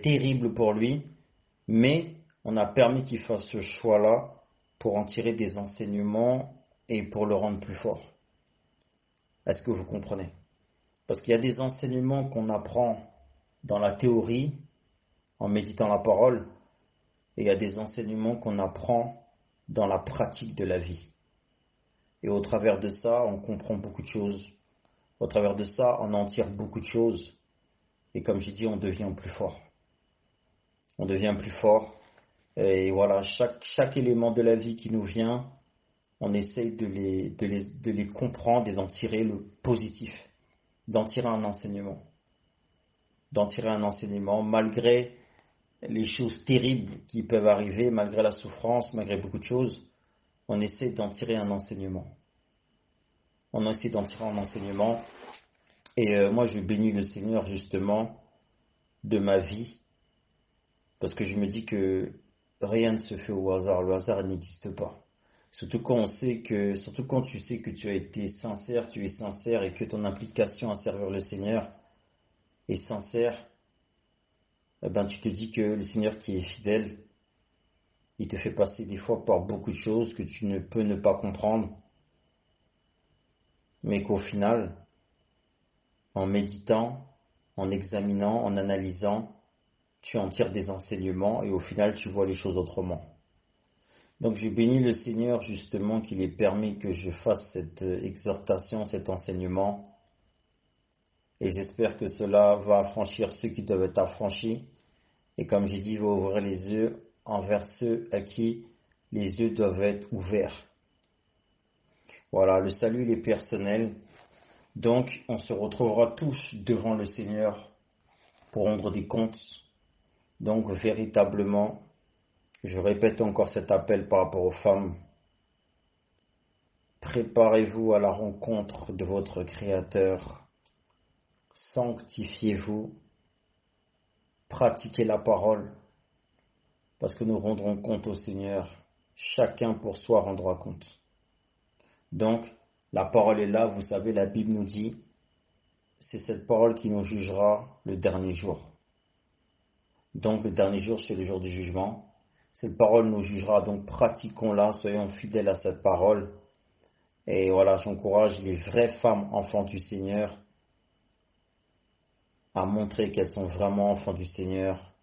terrible pour lui, mais on a permis qu'il fasse ce choix-là pour en tirer des enseignements et pour le rendre plus fort. Est-ce que vous comprenez? Parce qu'il y a des enseignements qu'on apprend dans la théorie, en méditant la parole, et il y a des enseignements qu'on apprend dans la pratique de la vie. Et au travers de ça, on comprend beaucoup de choses. Au travers de ça, on en tire beaucoup de choses. Et comme j'ai dit, on devient plus fort. On devient plus fort. Et voilà, chaque élément de la vie qui nous vient, on essaye de les comprendre et d'en tirer le positif, d'en tirer un enseignement. D'en tirer un enseignement malgré les choses terribles qui peuvent arriver, malgré la souffrance, malgré beaucoup de choses, on essaie d'en tirer un enseignement. On essaie d'en tirer un enseignement. Et moi, je bénis le Seigneur justement de ma vie, parce que je me dis que rien ne se fait au hasard. Le hasard n'existe pas. Surtout quand tu sais que tu as été sincère, tu es sincère et que ton implication à servir le Seigneur est sincère, eh ben, tu te dis que le Seigneur qui est fidèle, il te fait passer des fois par beaucoup de choses que tu ne peux ne pas comprendre, mais qu'au final, en méditant, en examinant, en analysant, tu en tires des enseignements et au final, tu vois les choses autrement. Donc, je bénis le Seigneur justement qu'il ait permis que je fasse cette exhortation, cet enseignement. Et j'espère que cela va affranchir ceux qui doivent être affranchis. Et comme j'ai dit, va ouvrir les yeux envers ceux à qui les yeux doivent être ouverts. Voilà, le salut il est personnel. Donc, on se retrouvera tous devant le Seigneur pour rendre des comptes. Donc, véritablement, je répète encore cet appel par rapport aux femmes. Préparez-vous à la rencontre de votre Créateur. Sanctifiez-vous. Pratiquez la parole. Parce que nous rendrons compte au Seigneur. Chacun pour soi rendra compte. Donc, la parole est là. Vous savez, la Bible nous dit, c'est cette parole qui nous jugera le dernier jour. Donc, le dernier jour, c'est le jour du jugement. Cette parole nous jugera, donc pratiquons-la, soyons fidèles à cette parole. Et voilà, j'encourage les vraies femmes enfants du Seigneur à montrer qu'elles sont vraiment enfants du Seigneur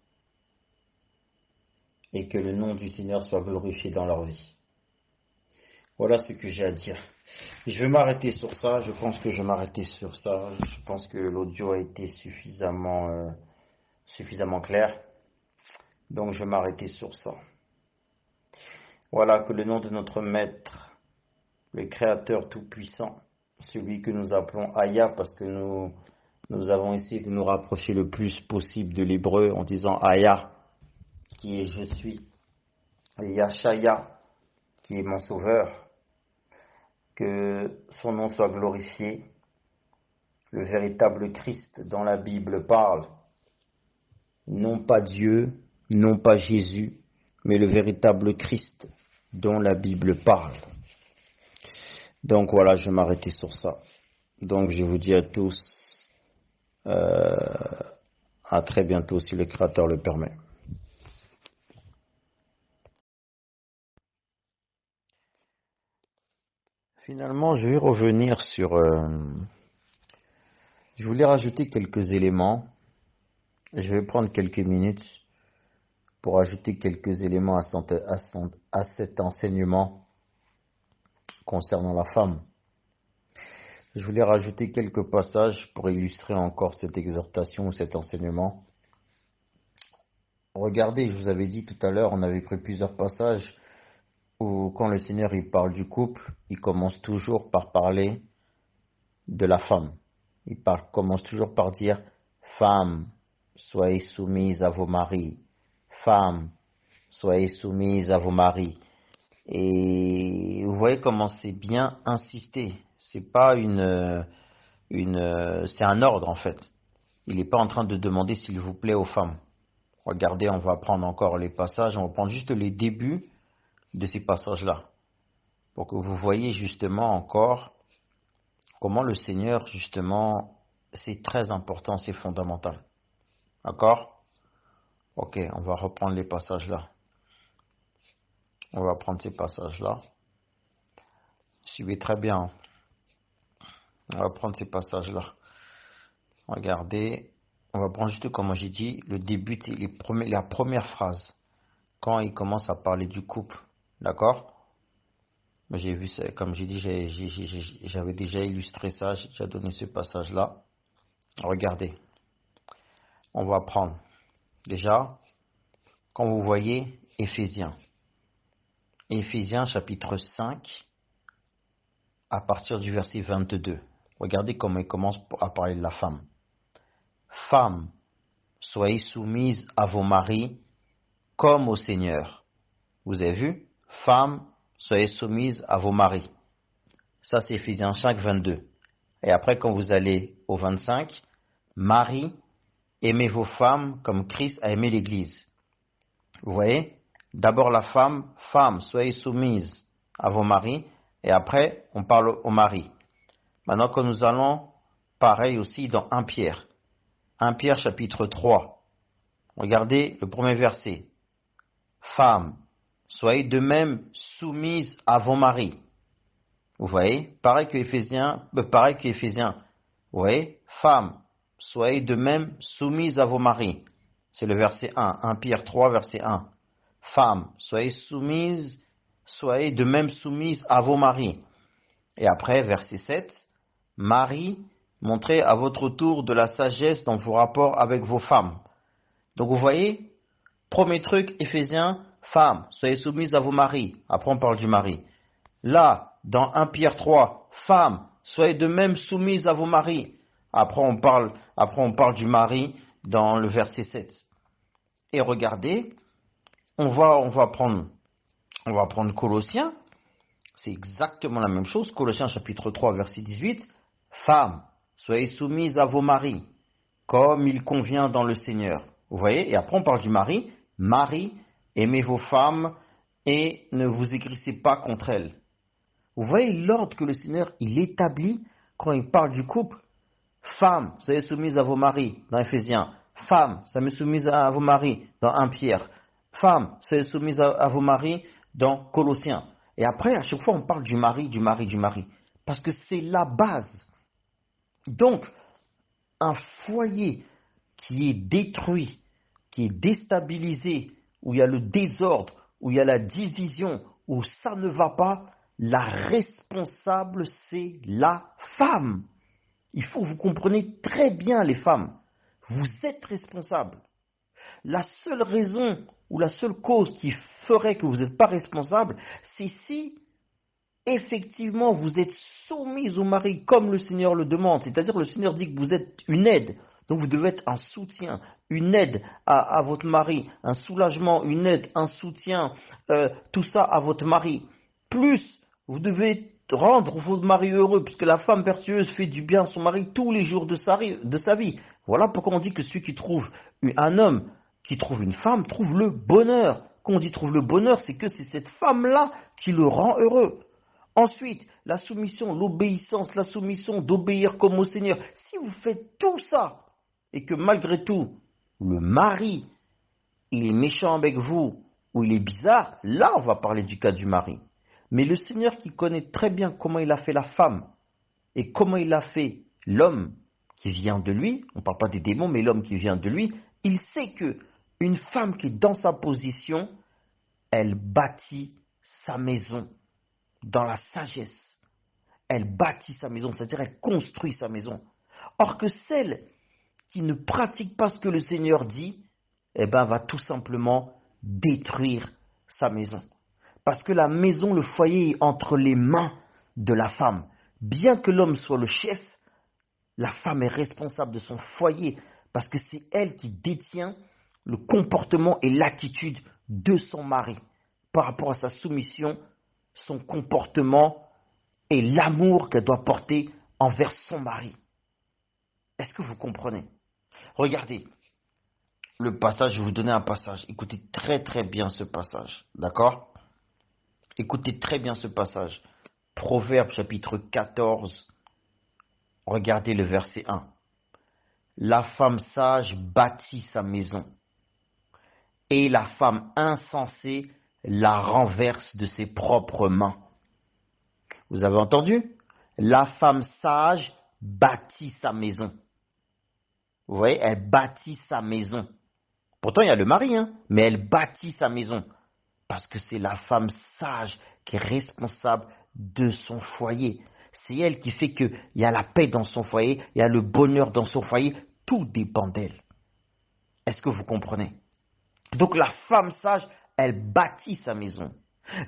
et que le nom du Seigneur soit glorifié dans leur vie. Voilà ce que j'ai à dire. Je vais m'arrêter sur ça, je pense que je vais m'arrêter sur ça. Je pense que l'audio a été suffisamment clair. Donc je vais m'arrêter sur ça. Voilà, que le nom de notre Maître, le Créateur Tout-Puissant, celui que nous appelons Aya, parce que nous avons essayé de nous rapprocher le plus possible de l'hébreu en disant Aya, qui est je suis, et Yashaya, qui est mon sauveur, que son nom soit glorifié, le véritable Christ dont la Bible parle, non pas Dieu, non pas Jésus, mais le véritable Christ dont la Bible parle. Donc voilà, je vais m'arrêter sur ça. Donc je vous dis à tous, à très bientôt si le Créateur le permet. Finalement, je vais revenir sur... je voulais rajouter quelques éléments. Je vais prendre quelques minutes pour ajouter quelques éléments à cet enseignement concernant la femme. Je voulais rajouter quelques passages pour illustrer encore cette exhortation ou cet enseignement. Regardez, je vous avais dit tout à l'heure, on avait pris plusieurs passages où quand le Seigneur il parle du couple, il commence toujours par parler de la femme. Commence toujours par dire « Femmes, soyez soumises à vos maris. Femmes, soyez soumises à vos maris. » Et vous voyez comment c'est bien insisté. C'est pas c'est un ordre en fait. Il n'est pas en train de demander s'il vous plaît aux femmes. Regardez, on va prendre encore les passages, on va prendre juste les débuts de ces passages-là. Pour que vous voyez justement encore comment le Seigneur, justement, c'est très important, c'est fondamental. D'accord? Ok, on va reprendre les passages-là. On va prendre ces passages-là. Suivez très bien. On va prendre ces passages-là. Regardez, on va prendre juste comme j'ai dit, le début, la première phrase, quand il commence à parler du couple. D'accord? J'ai vu ça, comme j'ai dit, j'avais déjà illustré ça, j'ai déjà donné ce passage-là. Regardez, on va prendre déjà, quand vous voyez Éphésiens chapitre 5, à partir du verset 22. Regardez comment il commence à parler de la femme. Femmes, soyez soumises à vos maris comme au Seigneur. Vous avez vu? Femmes, soyez soumises à vos maris. Ça, c'est Éphésiens 5, 22. Et après, quand vous allez au 25, Marie, aimez vos femmes comme Christ a aimé l'Église. Vous voyez? D'abord la femme, femme, soyez soumises à vos maris. Et après, on parle au mari. Maintenant que nous allons, pareil aussi dans 1 Pierre. 1 Pierre chapitre 3. Regardez le premier verset. Femmes, soyez de même soumises à vos maris. Vous voyez? Pareil que Éphésiens. Vous voyez? Femmes, soyez de même soumises à vos maris. C'est le verset 1. 1 Pierre 3, verset 1. Femmes, soyez de même soumises à vos maris. Et après, verset 7. Marie, montrez à votre tour de la sagesse dans vos rapports avec vos femmes. Donc vous voyez, premier truc, Éphésiens, femmes, soyez soumises à vos maris. Après on parle du mari. Là, dans 1 Pierre 3, femmes, soyez de même soumises à vos maris. Après on parle du mari dans le verset 7. Et regardez, on va prendre Colossiens. C'est exactement la même chose. Colossiens chapitre 3, verset 18. Femmes, soyez soumises à vos maris, comme il convient dans le Seigneur. Vous voyez? Et après on parle du mari. Marie, aimez vos femmes et ne vous aigrissez pas contre elles. Vous voyez l'ordre que le Seigneur il établit quand il parle du couple. Femmes, soyez soumises à vos maris dans Éphésiens. Femmes, soyez soumises à vos maris dans 1 Pierre. Femmes, soyez soumises à vos maris dans Colossiens. Et après, à chaque fois, on parle du mari. Parce que c'est la base. Donc, un foyer qui est détruit, qui est déstabilisé, où il y a le désordre, où il y a la division, où ça ne va pas, la responsable, c'est la femme. Il faut que vous compreniez très bien, les femmes. Vous êtes responsables. La seule raison ou la seule cause qui ferait que vous n'êtes pas responsable, c'est si effectivement vous êtes soumise au mari comme le Seigneur le demande. C'est-à-dire le Seigneur dit que vous êtes une aide. Donc vous devez être un soutien, une aide à votre mari, un soulagement, une aide, un soutien, tout ça à votre mari. Plus, vous devez rendre votre mari heureux, puisque la femme vertueuse fait du bien à son mari tous les jours de sa vie. Voilà pourquoi on dit que celui qui trouve un homme, qui trouve une femme, trouve le bonheur. Quand on dit trouve le bonheur, c'est que c'est cette femme-là qui le rend heureux. Ensuite, la soumission, l'obéissance, la soumission d'obéir comme au Seigneur. Si vous faites tout ça, et que malgré tout, le mari, il est méchant avec vous, ou il est bizarre, là on va parler du cas du mari. Mais le Seigneur qui connaît très bien comment il a fait la femme, et comment il a fait l'homme qui vient de lui, on ne parle pas des démons, mais l'homme qui vient de lui, il sait que une femme qui est dans sa position, elle bâtit sa maison dans la sagesse. Elle bâtit sa maison, c'est-à-dire elle construit sa maison. Or que celle qui ne pratique pas ce que le Seigneur dit, va tout simplement détruire sa maison. Parce que la maison, le foyer est entre les mains de la femme. Bien que l'homme soit le chef, la femme est responsable de son foyer parce que c'est elle qui détient le comportement et l'attitude de son mari par rapport à sa soumission, son comportement et l'amour qu'elle doit porter envers son mari. Est-ce que vous comprenez? Regardez le passage, je vais vous donner un passage. Écoutez très très bien ce passage, d'accord? Écoutez très bien ce passage. Proverbe chapitre 14, regardez le verset 1. La femme sage bâtit sa maison, et la femme insensée la renverse de ses propres mains. Vous avez entendu? La femme sage bâtit sa maison. Vous voyez, elle bâtit sa maison. Pourtant, il y a le mari, mais elle bâtit sa maison. Parce que c'est la femme sage qui est responsable de son foyer. C'est elle qui fait qu'il y a la paix dans son foyer, il y a le bonheur dans son foyer. Tout dépend d'elle. Est-ce que vous comprenez? Donc la femme sage, elle bâtit sa maison.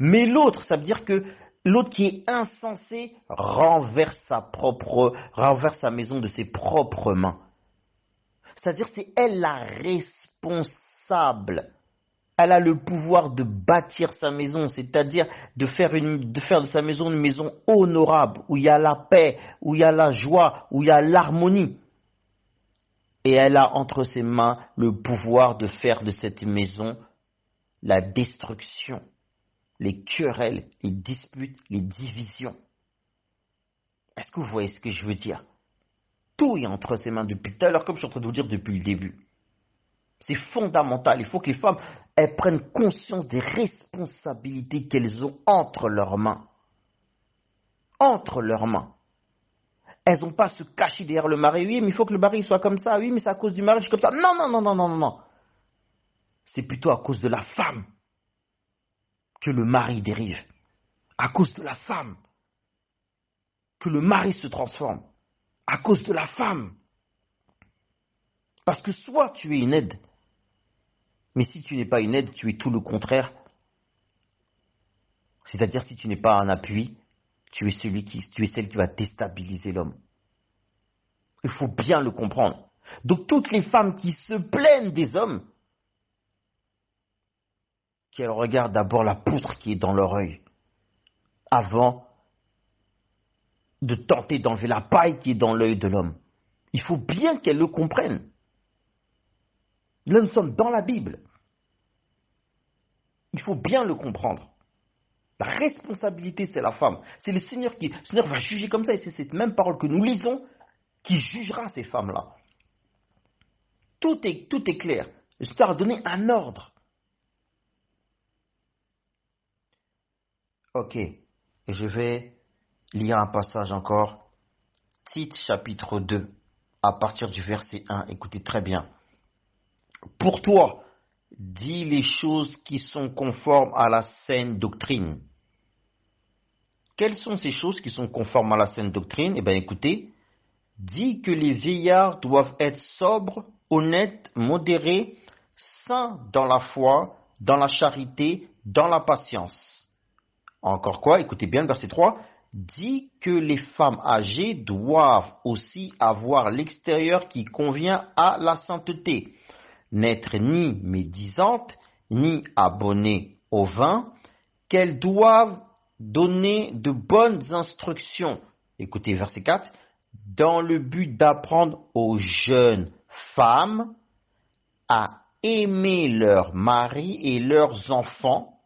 Mais l'autre, ça veut dire que l'autre qui est insensé renverse sa maison de ses propres mains. C'est-à-dire c'est elle la responsable. Elle a le pouvoir de bâtir sa maison, c'est-à-dire de faire de sa maison une maison honorable, où il y a la paix, où il y a la joie, où il y a l'harmonie. Et elle a entre ses mains le pouvoir de faire de cette maison la destruction, les querelles, les disputes, les divisions. Est-ce que vous voyez ce que je veux dire? Tout est entre ses mains depuis tout à l'heure, comme je suis en train de vous dire depuis le début. C'est fondamental. Il faut que les femmes elles prennent conscience des responsabilités qu'elles ont entre leurs mains. Entre leurs mains. Elles n'ont pas à se cacher derrière le mari. Oui, mais il faut que le mari soit comme ça. Oui, mais c'est à cause du mari, je suis comme ça. Non. C'est plutôt à cause de la femme que le mari dérive. À cause de la femme que le mari se transforme. À cause de la femme. Parce que soit tu es une aide, mais si tu n'es pas une aide, tu es tout le contraire. C'est-à-dire si tu n'es pas un appui, tu es celle qui va déstabiliser l'homme. Il faut bien le comprendre. Donc toutes les femmes qui se plaignent des hommes, qu'elles regardent d'abord la poutre qui est dans leur œil, avant de tenter d'enlever la paille qui est dans l'œil de l'homme. Il faut bien qu'elles le comprennent. Là, nous sommes dans la Bible. Il faut bien le comprendre. La responsabilité, c'est la femme. C'est le Seigneur va juger comme ça. Et c'est cette même parole que nous lisons qui jugera ces femmes-là. Tout est clair. Le Seigneur a donné un ordre. Ok. Et je vais lire un passage encore. Tite chapitre 2, à partir du verset 1. Écoutez très bien. Pour toi, dis les choses qui sont conformes à la saine doctrine. Quelles sont ces choses qui sont conformes à la saine doctrine? Eh bien, écoutez, dis que les vieillards doivent être sobres, honnêtes, modérés, saints dans la foi, dans la charité, dans la patience. Encore quoi? Écoutez bien le verset 3. Dis que les femmes âgées doivent aussi avoir l'extérieur qui convient à la sainteté. N'être ni médisantes, ni abonnées au vin, qu'elles doivent donner de bonnes instructions. Écoutez, verset 4. Dans le but d'apprendre aux jeunes femmes à aimer leurs maris et leurs enfants,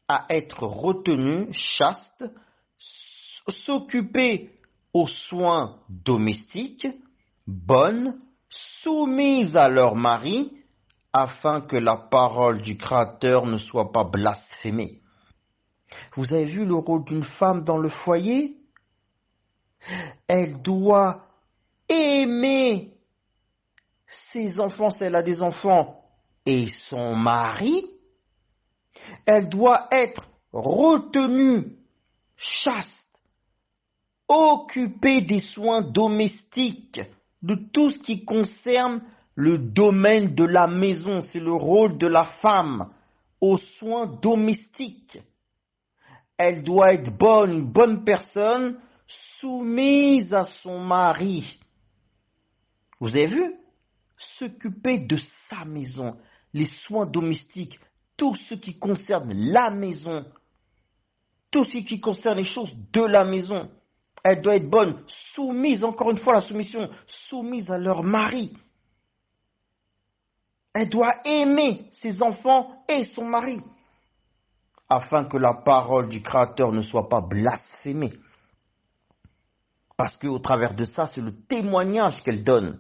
à être retenues, chastes, s'occuper aux soins domestiques, bonnes, soumises à leur mari, afin que la parole du Créateur ne soit pas blasphémée. Vous avez vu le rôle d'une femme dans le foyer? Elle doit aimer ses enfants, si elle a des enfants, et son mari. Elle doit être retenue, chaste, occupée des soins domestiques, de tout ce qui concerne le domaine de la maison. C'est le rôle de la femme aux soins domestiques. Elle doit être bonne, une bonne personne, soumise à son mari. Vous avez vu? S'occuper de sa maison, les soins domestiques, tout ce qui concerne la maison, tout ce qui concerne les choses de la maison. Elle doit être bonne, soumise, encore une fois la soumission, soumise à leur mari. Elle doit aimer ses enfants et son mari, afin que la parole du Créateur ne soit pas blasphémée. Parce qu'au travers de ça, c'est le témoignage qu'elle donne.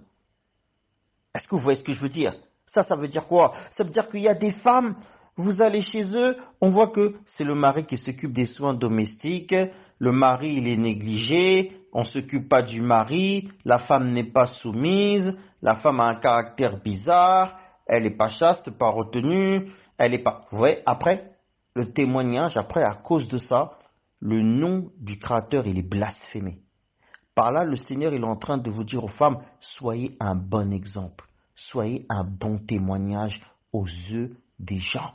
Est-ce que vous voyez ce que je veux dire? Ça veut dire quoi? Ça veut dire qu'il y a des femmes, vous allez chez eux, on voit que c'est le mari qui s'occupe des soins domestiques, le mari il est négligé, on ne s'occupe pas du mari, la femme n'est pas soumise, la femme a un caractère bizarre, elle n'est pas chaste, pas retenue, elle n'est pas... Vous voyez, après, le témoignage, après, à cause de ça, le nom du Créateur, il est blasphémé. Par là, le Seigneur, il est en train de vous dire aux femmes, soyez un bon exemple, soyez un bon témoignage aux yeux des gens.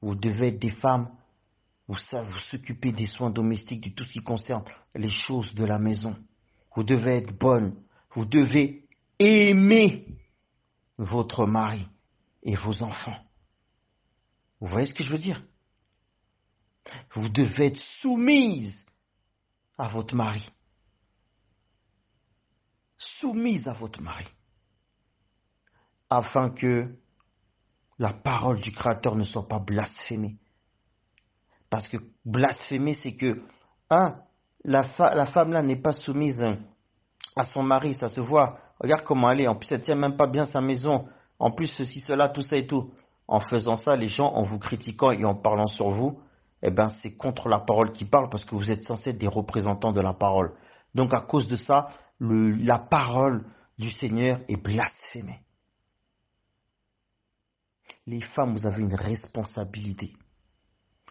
Vous devez être des femmes, vous savez, vous s'occuper des soins domestiques, de tout ce qui concerne les choses de la maison. Vous devez être bonne, vous devez aimer votre mari et vos enfants. Vous voyez ce que je veux dire? Vous devez être soumise à votre mari. Soumise à votre mari. Afin que la parole du Créateur ne soit pas blasphémée. Parce que blasphémer, c'est que, la femme là n'est pas soumise à son mari, ça se voit. Regarde comment elle est. En plus, elle ne tient même pas bien sa maison. En plus, ceci, cela, tout ça et tout. En faisant ça, les gens, en vous critiquant et en parlant sur vous, eh ben, c'est contre la parole qui parle parce que vous êtes censés être des représentants de la parole. Donc, à cause de ça, la parole du Seigneur est blasphémée. Les femmes, vous avez une responsabilité.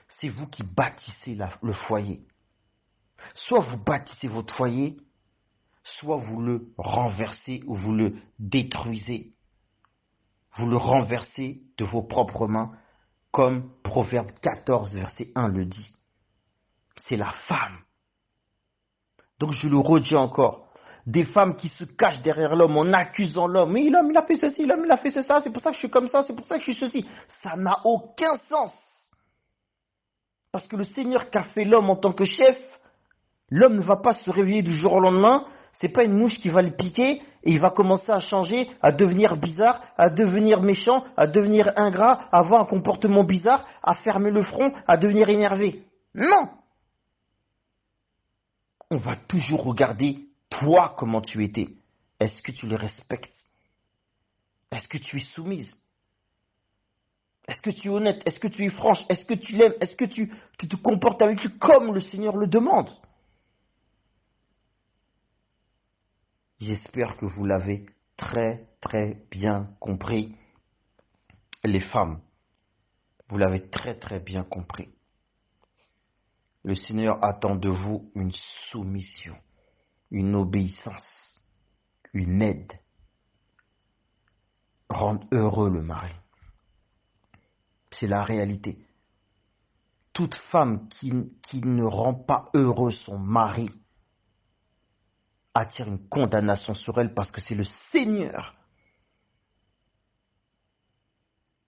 C'est vous qui bâtissez le foyer. Soit vous bâtissez votre foyer, soit vous le renversez ou vous le détruisez. Vous le renversez de vos propres mains, comme Proverbe 14, verset 1 le dit. C'est la femme. Donc je le redis encore. Des femmes qui se cachent derrière l'homme en accusant l'homme. Mais l'homme, il a fait ceci, l'homme, il a fait ça, c'est pour ça que je suis comme ça, c'est pour ça que je suis ceci. Ça n'a aucun sens. Parce que le Seigneur qui a fait l'homme en tant que chef, l'homme ne va pas se réveiller du jour au lendemain. C'est pas une mouche qui va le piquer et il va commencer à changer, à devenir bizarre, à devenir méchant, à devenir ingrat, à avoir un comportement bizarre, à fermer le front, à devenir énervé. Non! On va toujours regarder toi comment tu étais. Est-ce que tu les respectes? Est-ce que tu es soumise? Est-ce que tu es honnête? Est-ce que tu es franche? Est-ce que tu l'aimes? Est-ce que tu te comportes avec lui comme le Seigneur le demande? J'espère que vous l'avez très très bien compris. Les femmes, vous l'avez très très bien compris. Le Seigneur attend de vous une soumission, une obéissance, une aide. Rendre heureux le mari. C'est la réalité. Toute femme qui ne rend pas heureux son mari attire une condamnation sur elle parce que c'est le Seigneur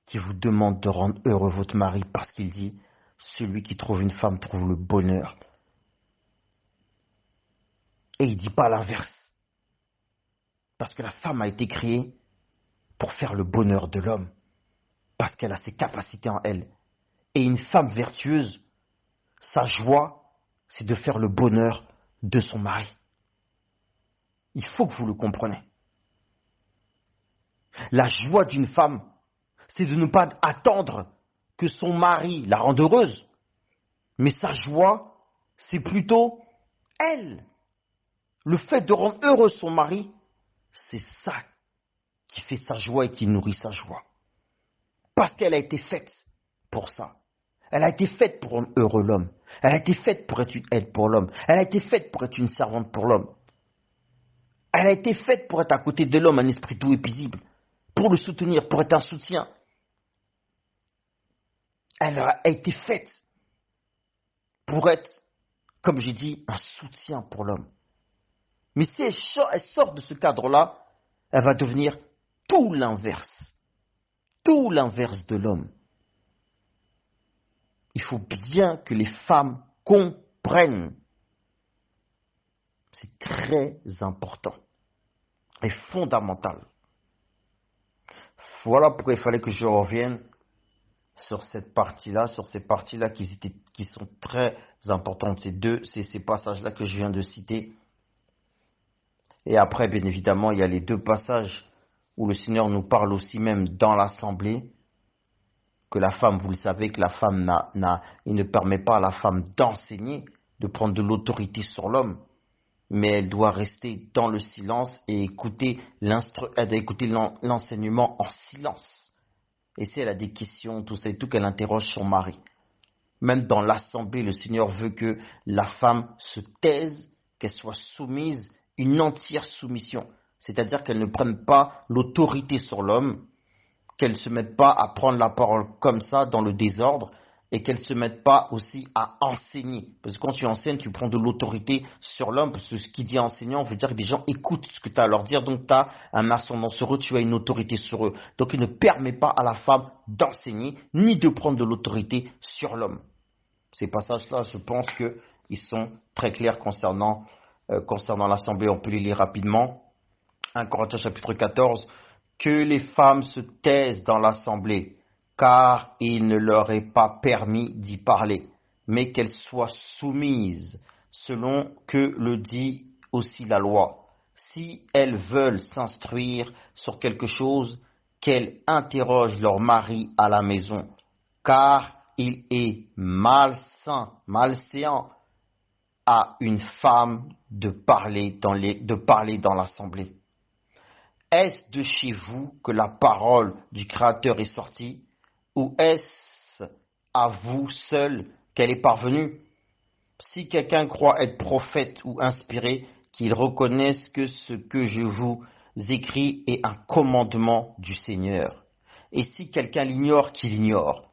qui vous demande de rendre heureux votre mari parce qu'il dit « Celui qui trouve une femme trouve le bonheur ». Et il ne dit pas l'inverse. Parce que la femme a été créée pour faire le bonheur de l'homme. Parce qu'elle a ses capacités en elle. Et une femme vertueuse, sa joie, c'est de faire le bonheur de son mari. Il faut que vous le compreniez. La joie d'une femme, c'est de ne pas attendre que son mari la rende heureuse. Mais sa joie, c'est plutôt elle. Le fait de rendre heureux son mari, c'est ça qui fait sa joie et qui nourrit sa joie. Parce qu'elle a été faite pour ça. Elle a été faite pour rendre heureux l'homme. Elle a été faite pour être une aide pour l'homme. Elle a été faite pour être une servante pour l'homme. Elle a été faite pour être à côté de l'homme, un esprit doux et paisible, pour le soutenir, pour être un soutien. Elle a été faite pour être, comme j'ai dit, un soutien pour l'homme. Mais si elle sort de ce cadre-là, elle va devenir tout l'inverse de l'homme. Il faut bien que les femmes comprennent. C'est très important et fondamental. Voilà pourquoi il fallait que je revienne sur cette partie-là, sur ces parties-là qui sont très importantes. Ces passages-là que je viens de citer. Et après, bien évidemment, il y a les deux passages où le Seigneur nous parle aussi même dans l'assemblée, que la femme, vous le savez, que la femme il ne permet pas à la femme d'enseigner, de prendre de l'autorité sur l'homme, mais elle doit rester dans le silence et écouter l'enseignement en silence. Et si elle a des questions, tout ça et tout, qu'elle interroge son mari. Même dans l'assemblée, le Seigneur veut que la femme se taise, qu'elle soit soumise, une entière soumission. C'est-à-dire qu'elle ne prenne pas l'autorité sur l'homme, qu'elle ne se mette pas à prendre la parole comme ça dans le désordre et qu'elle ne se mette pas aussi à enseigner. Parce que quand tu enseignes, tu prends de l'autorité sur l'homme. Parce que ce qui dit enseignant veut dire que des gens écoutent ce que tu as à leur dire. Donc tu as un ascendant sur eux, tu as une autorité sur eux. Donc il ne permet pas à la femme d'enseigner ni de prendre de l'autorité sur l'homme. Ces passages-là, je pense qu'ils sont très clairs concernant l'Assemblée. On peut les lire rapidement. 1 Corinthiens chapitre 14. Que les femmes se taisent dans l'Assemblée, car il ne leur est pas permis d'y parler, mais qu'elles soient soumises, selon que le dit aussi la loi. Si elles veulent s'instruire sur quelque chose, qu'elles interrogent leur mari à la maison, car il est malséant à une femme de parler dans l'assemblée. Est-ce de chez vous que la parole du Créateur est sortie, ou est-ce à vous seul qu'elle est parvenue? Si quelqu'un croit être prophète ou inspiré, qu'il reconnaisse que ce que je vous écris est un commandement du Seigneur. Et si quelqu'un l'ignore, qu'il ignore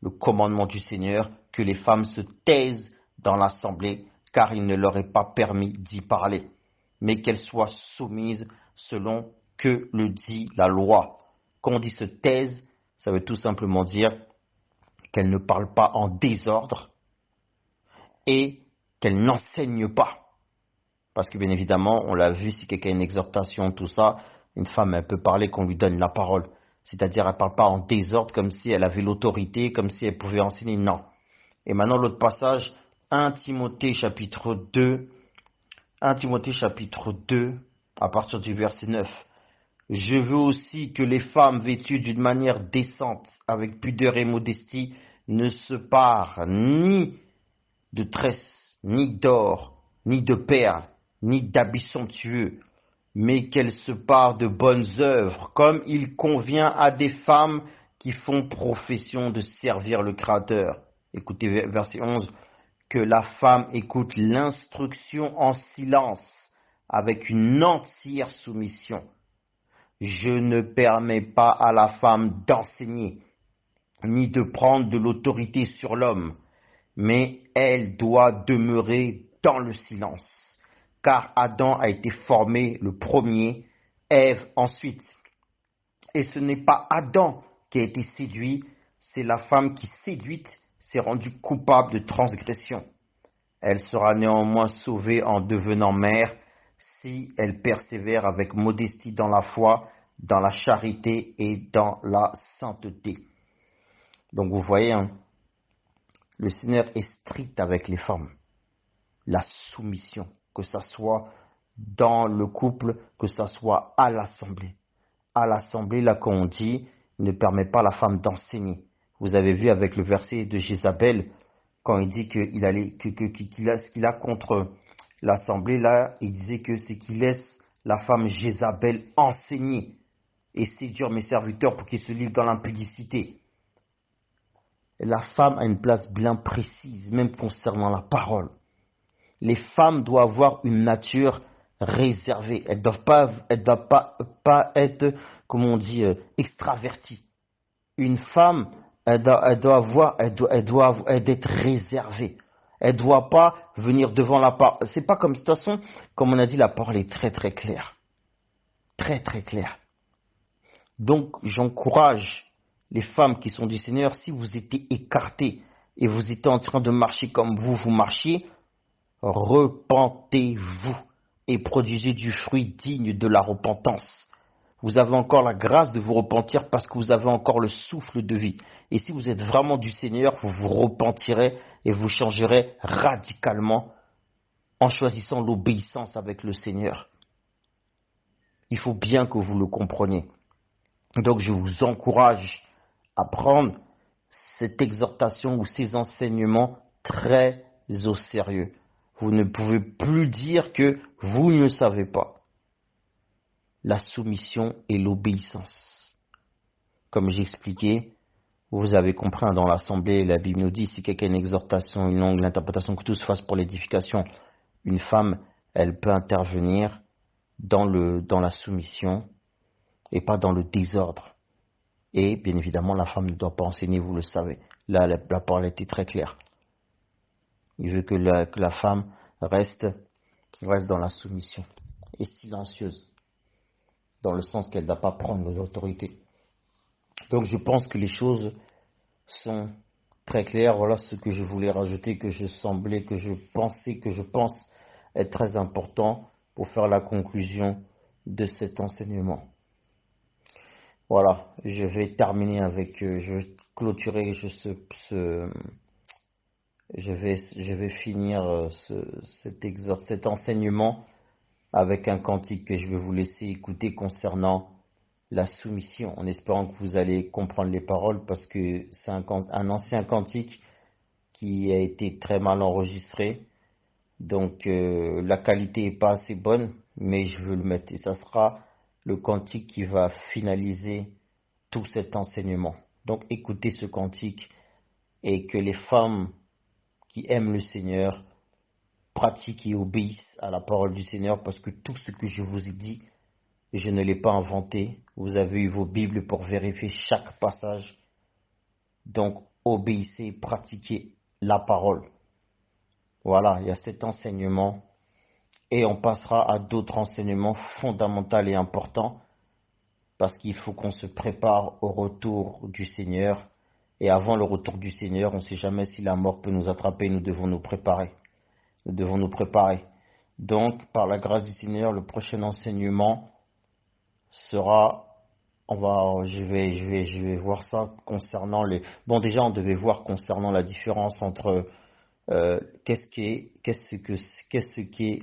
le commandement du Seigneur, que les femmes se taisent dans l'assemblée, car il ne leur est pas permis d'y parler, mais qu'elles soient soumises selon que le dit la loi. Quand on dit se taise, ça veut tout simplement dire qu'elle ne parle pas en désordre et qu'elle n'enseigne pas. Parce que bien évidemment, on l'a vu, si quelqu'un a une exhortation, tout ça, une femme, elle peut parler qu'on lui donne la parole. C'est-à-dire, elle ne parle pas en désordre comme si elle avait l'autorité, comme si elle pouvait enseigner. Non. Et maintenant, l'autre passage, 1 Timothée chapitre 2, à partir du verset 9. Je veux aussi que les femmes vêtues d'une manière décente, avec pudeur et modestie, ne se parent ni de tresses, ni d'or, ni de perles, ni d'habits somptueux, mais qu'elles se parent de bonnes œuvres, comme il convient à des femmes qui font profession de servir le Créateur. Écoutez verset 11. Que la femme écoute l'instruction en silence, avec une entière soumission. Je ne permets pas à la femme d'enseigner, ni de prendre de l'autorité sur l'homme, mais elle doit demeurer dans le silence, car Adam a été formé le premier, Ève ensuite. Et ce n'est pas Adam qui a été séduit, c'est la femme qui, séduite, s'est rendue coupable de transgression. Elle sera néanmoins sauvée en devenant mère, si elle persévère avec modestie dans la foi, dans la charité et dans la sainteté. Donc vous voyez, le Seigneur est strict avec les femmes. La soumission, que ça soit dans le couple, que ça soit à l'assemblée. À l'assemblée, là, quand on dit, ne permet pas à la femme d'enseigner. Vous avez vu avec le verset de Jézabel, quand il dit qu'il a contre l'assemblée, là, il disait que c'est qu'il laisse la femme Jézabel enseigner et séduire mes serviteurs pour qu'ils se livrent dans l'impudicité. La femme a une place bien précise, même concernant la parole. Les femmes doivent avoir une nature réservée. Elles ne doivent pas être, comme on dit, extraverties. Une femme, elle doit être réservée. Elle ne doit pas venir devant la parole. C'est pas comme, de toute façon, comme on a dit, la parole est très très claire. Très très claire. Donc, j'encourage les femmes qui sont du Seigneur, si vous étiez écartées et vous étiez en train de marcher comme vous marchiez, repentez-vous et produisez du fruit digne de la repentance. Vous avez encore la grâce de vous repentir parce que vous avez encore le souffle de vie. Et si vous êtes vraiment du Seigneur, vous vous repentirez et vous changerez radicalement en choisissant l'obéissance avec le Seigneur. Il faut bien que vous le compreniez. Donc je vous encourage à prendre cette exhortation ou ces enseignements très au sérieux. Vous ne pouvez plus dire que vous ne savez pas. La soumission et l'obéissance. comme j'expliquais, vous avez compris, dans l'Assemblée, la Bible nous dit, si quelqu'un a une exhortation, une longue interprétation, que tout se fasse pour l'édification, une femme, elle peut intervenir dans la soumission et pas dans le désordre. Et bien évidemment, la femme ne doit pas enseigner, vous le savez. Là, la parole était très claire. Il veut que la femme reste dans la soumission et silencieuse, dans le sens qu'elle ne doit pas prendre l'autorité. Donc je pense que les choses sont très claires. Voilà ce que je voulais rajouter, que je pense être très important pour faire la conclusion de cet enseignement. Voilà, je vais terminer avec, je vais clôturer je vais finir cet enseignement avec un cantique que je vais vous laisser écouter concernant la soumission, en espérant que vous allez comprendre les paroles, parce que c'est un ancien cantique qui a été très mal enregistré, donc la qualité n'est pas assez bonne, mais je veux le mettre, et ça sera le cantique qui va finaliser tout cet enseignement. Donc écoutez ce cantique, et que les femmes qui aiment le Seigneur pratiquent et obéissent à la parole du Seigneur, parce que tout ce que je vous ai dit, je ne l'ai pas inventé. Vous avez eu vos Bibles pour vérifier chaque passage. Donc, obéissez, pratiquez la parole. Voilà, il y a cet enseignement. Et on passera à d'autres enseignements fondamentaux et importants, parce qu'il faut qu'on se prépare au retour du Seigneur. Et avant le retour du Seigneur, on ne sait jamais si la mort peut nous attraper. Nous devons nous préparer. Nous devons nous préparer. Donc, par la grâce du Seigneur, le prochain enseignement sera, je vais voir ça concernant déjà on devait voir concernant la différence entre qu'est-ce qu'est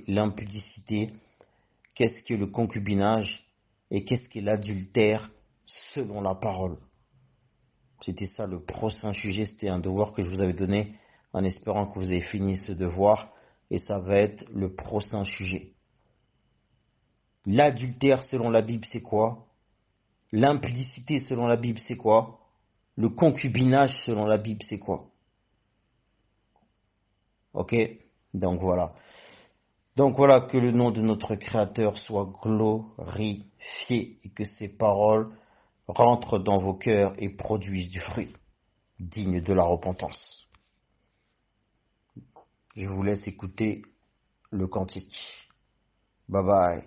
l'impudicité, qu'est-ce qu'est le concubinage et qu'est-ce qu'est l'adultère selon la parole. C'était ça le prochain sujet, c'était un devoir que je vous avais donné en espérant que vous ayez fini ce devoir, et ça va être le prochain sujet. L'adultère selon la Bible, c'est quoi? L'impudicité selon la Bible, c'est quoi? Le concubinage selon la Bible, c'est quoi? Ok? Donc voilà. Que le nom de notre Créateur soit glorifié et que ses paroles rentrent dans vos cœurs et produisent du fruit digne de la repentance. Je vous laisse écouter le cantique. Bye bye.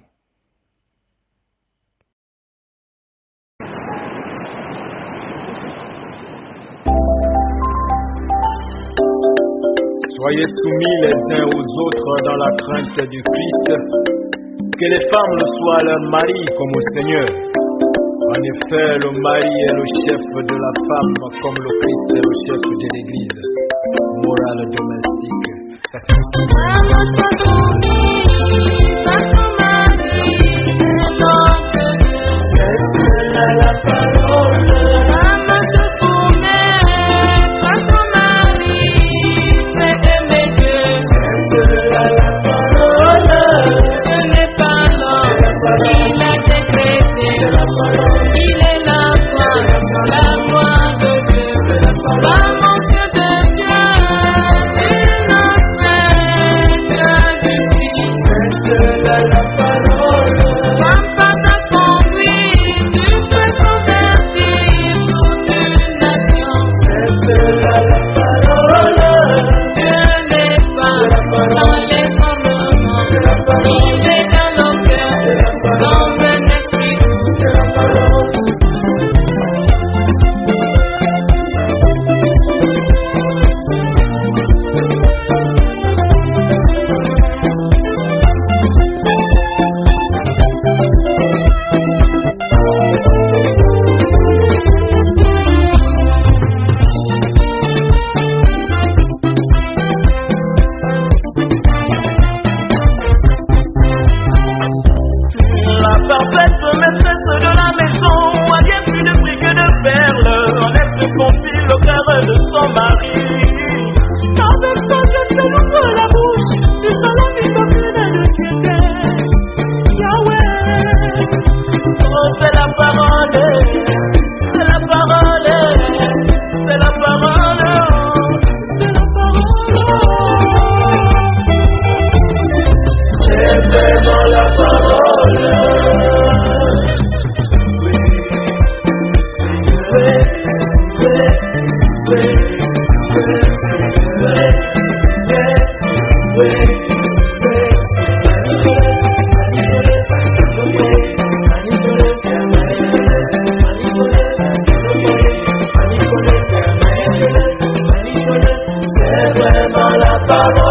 Soyez soumis les uns aux autres dans la crainte du Christ. Que les femmes le soient à leur mari comme au Seigneur. En effet, le mari est le chef de la femme comme le Christ est le chef de l'Église. Morale domestique. C'est la parole pardon.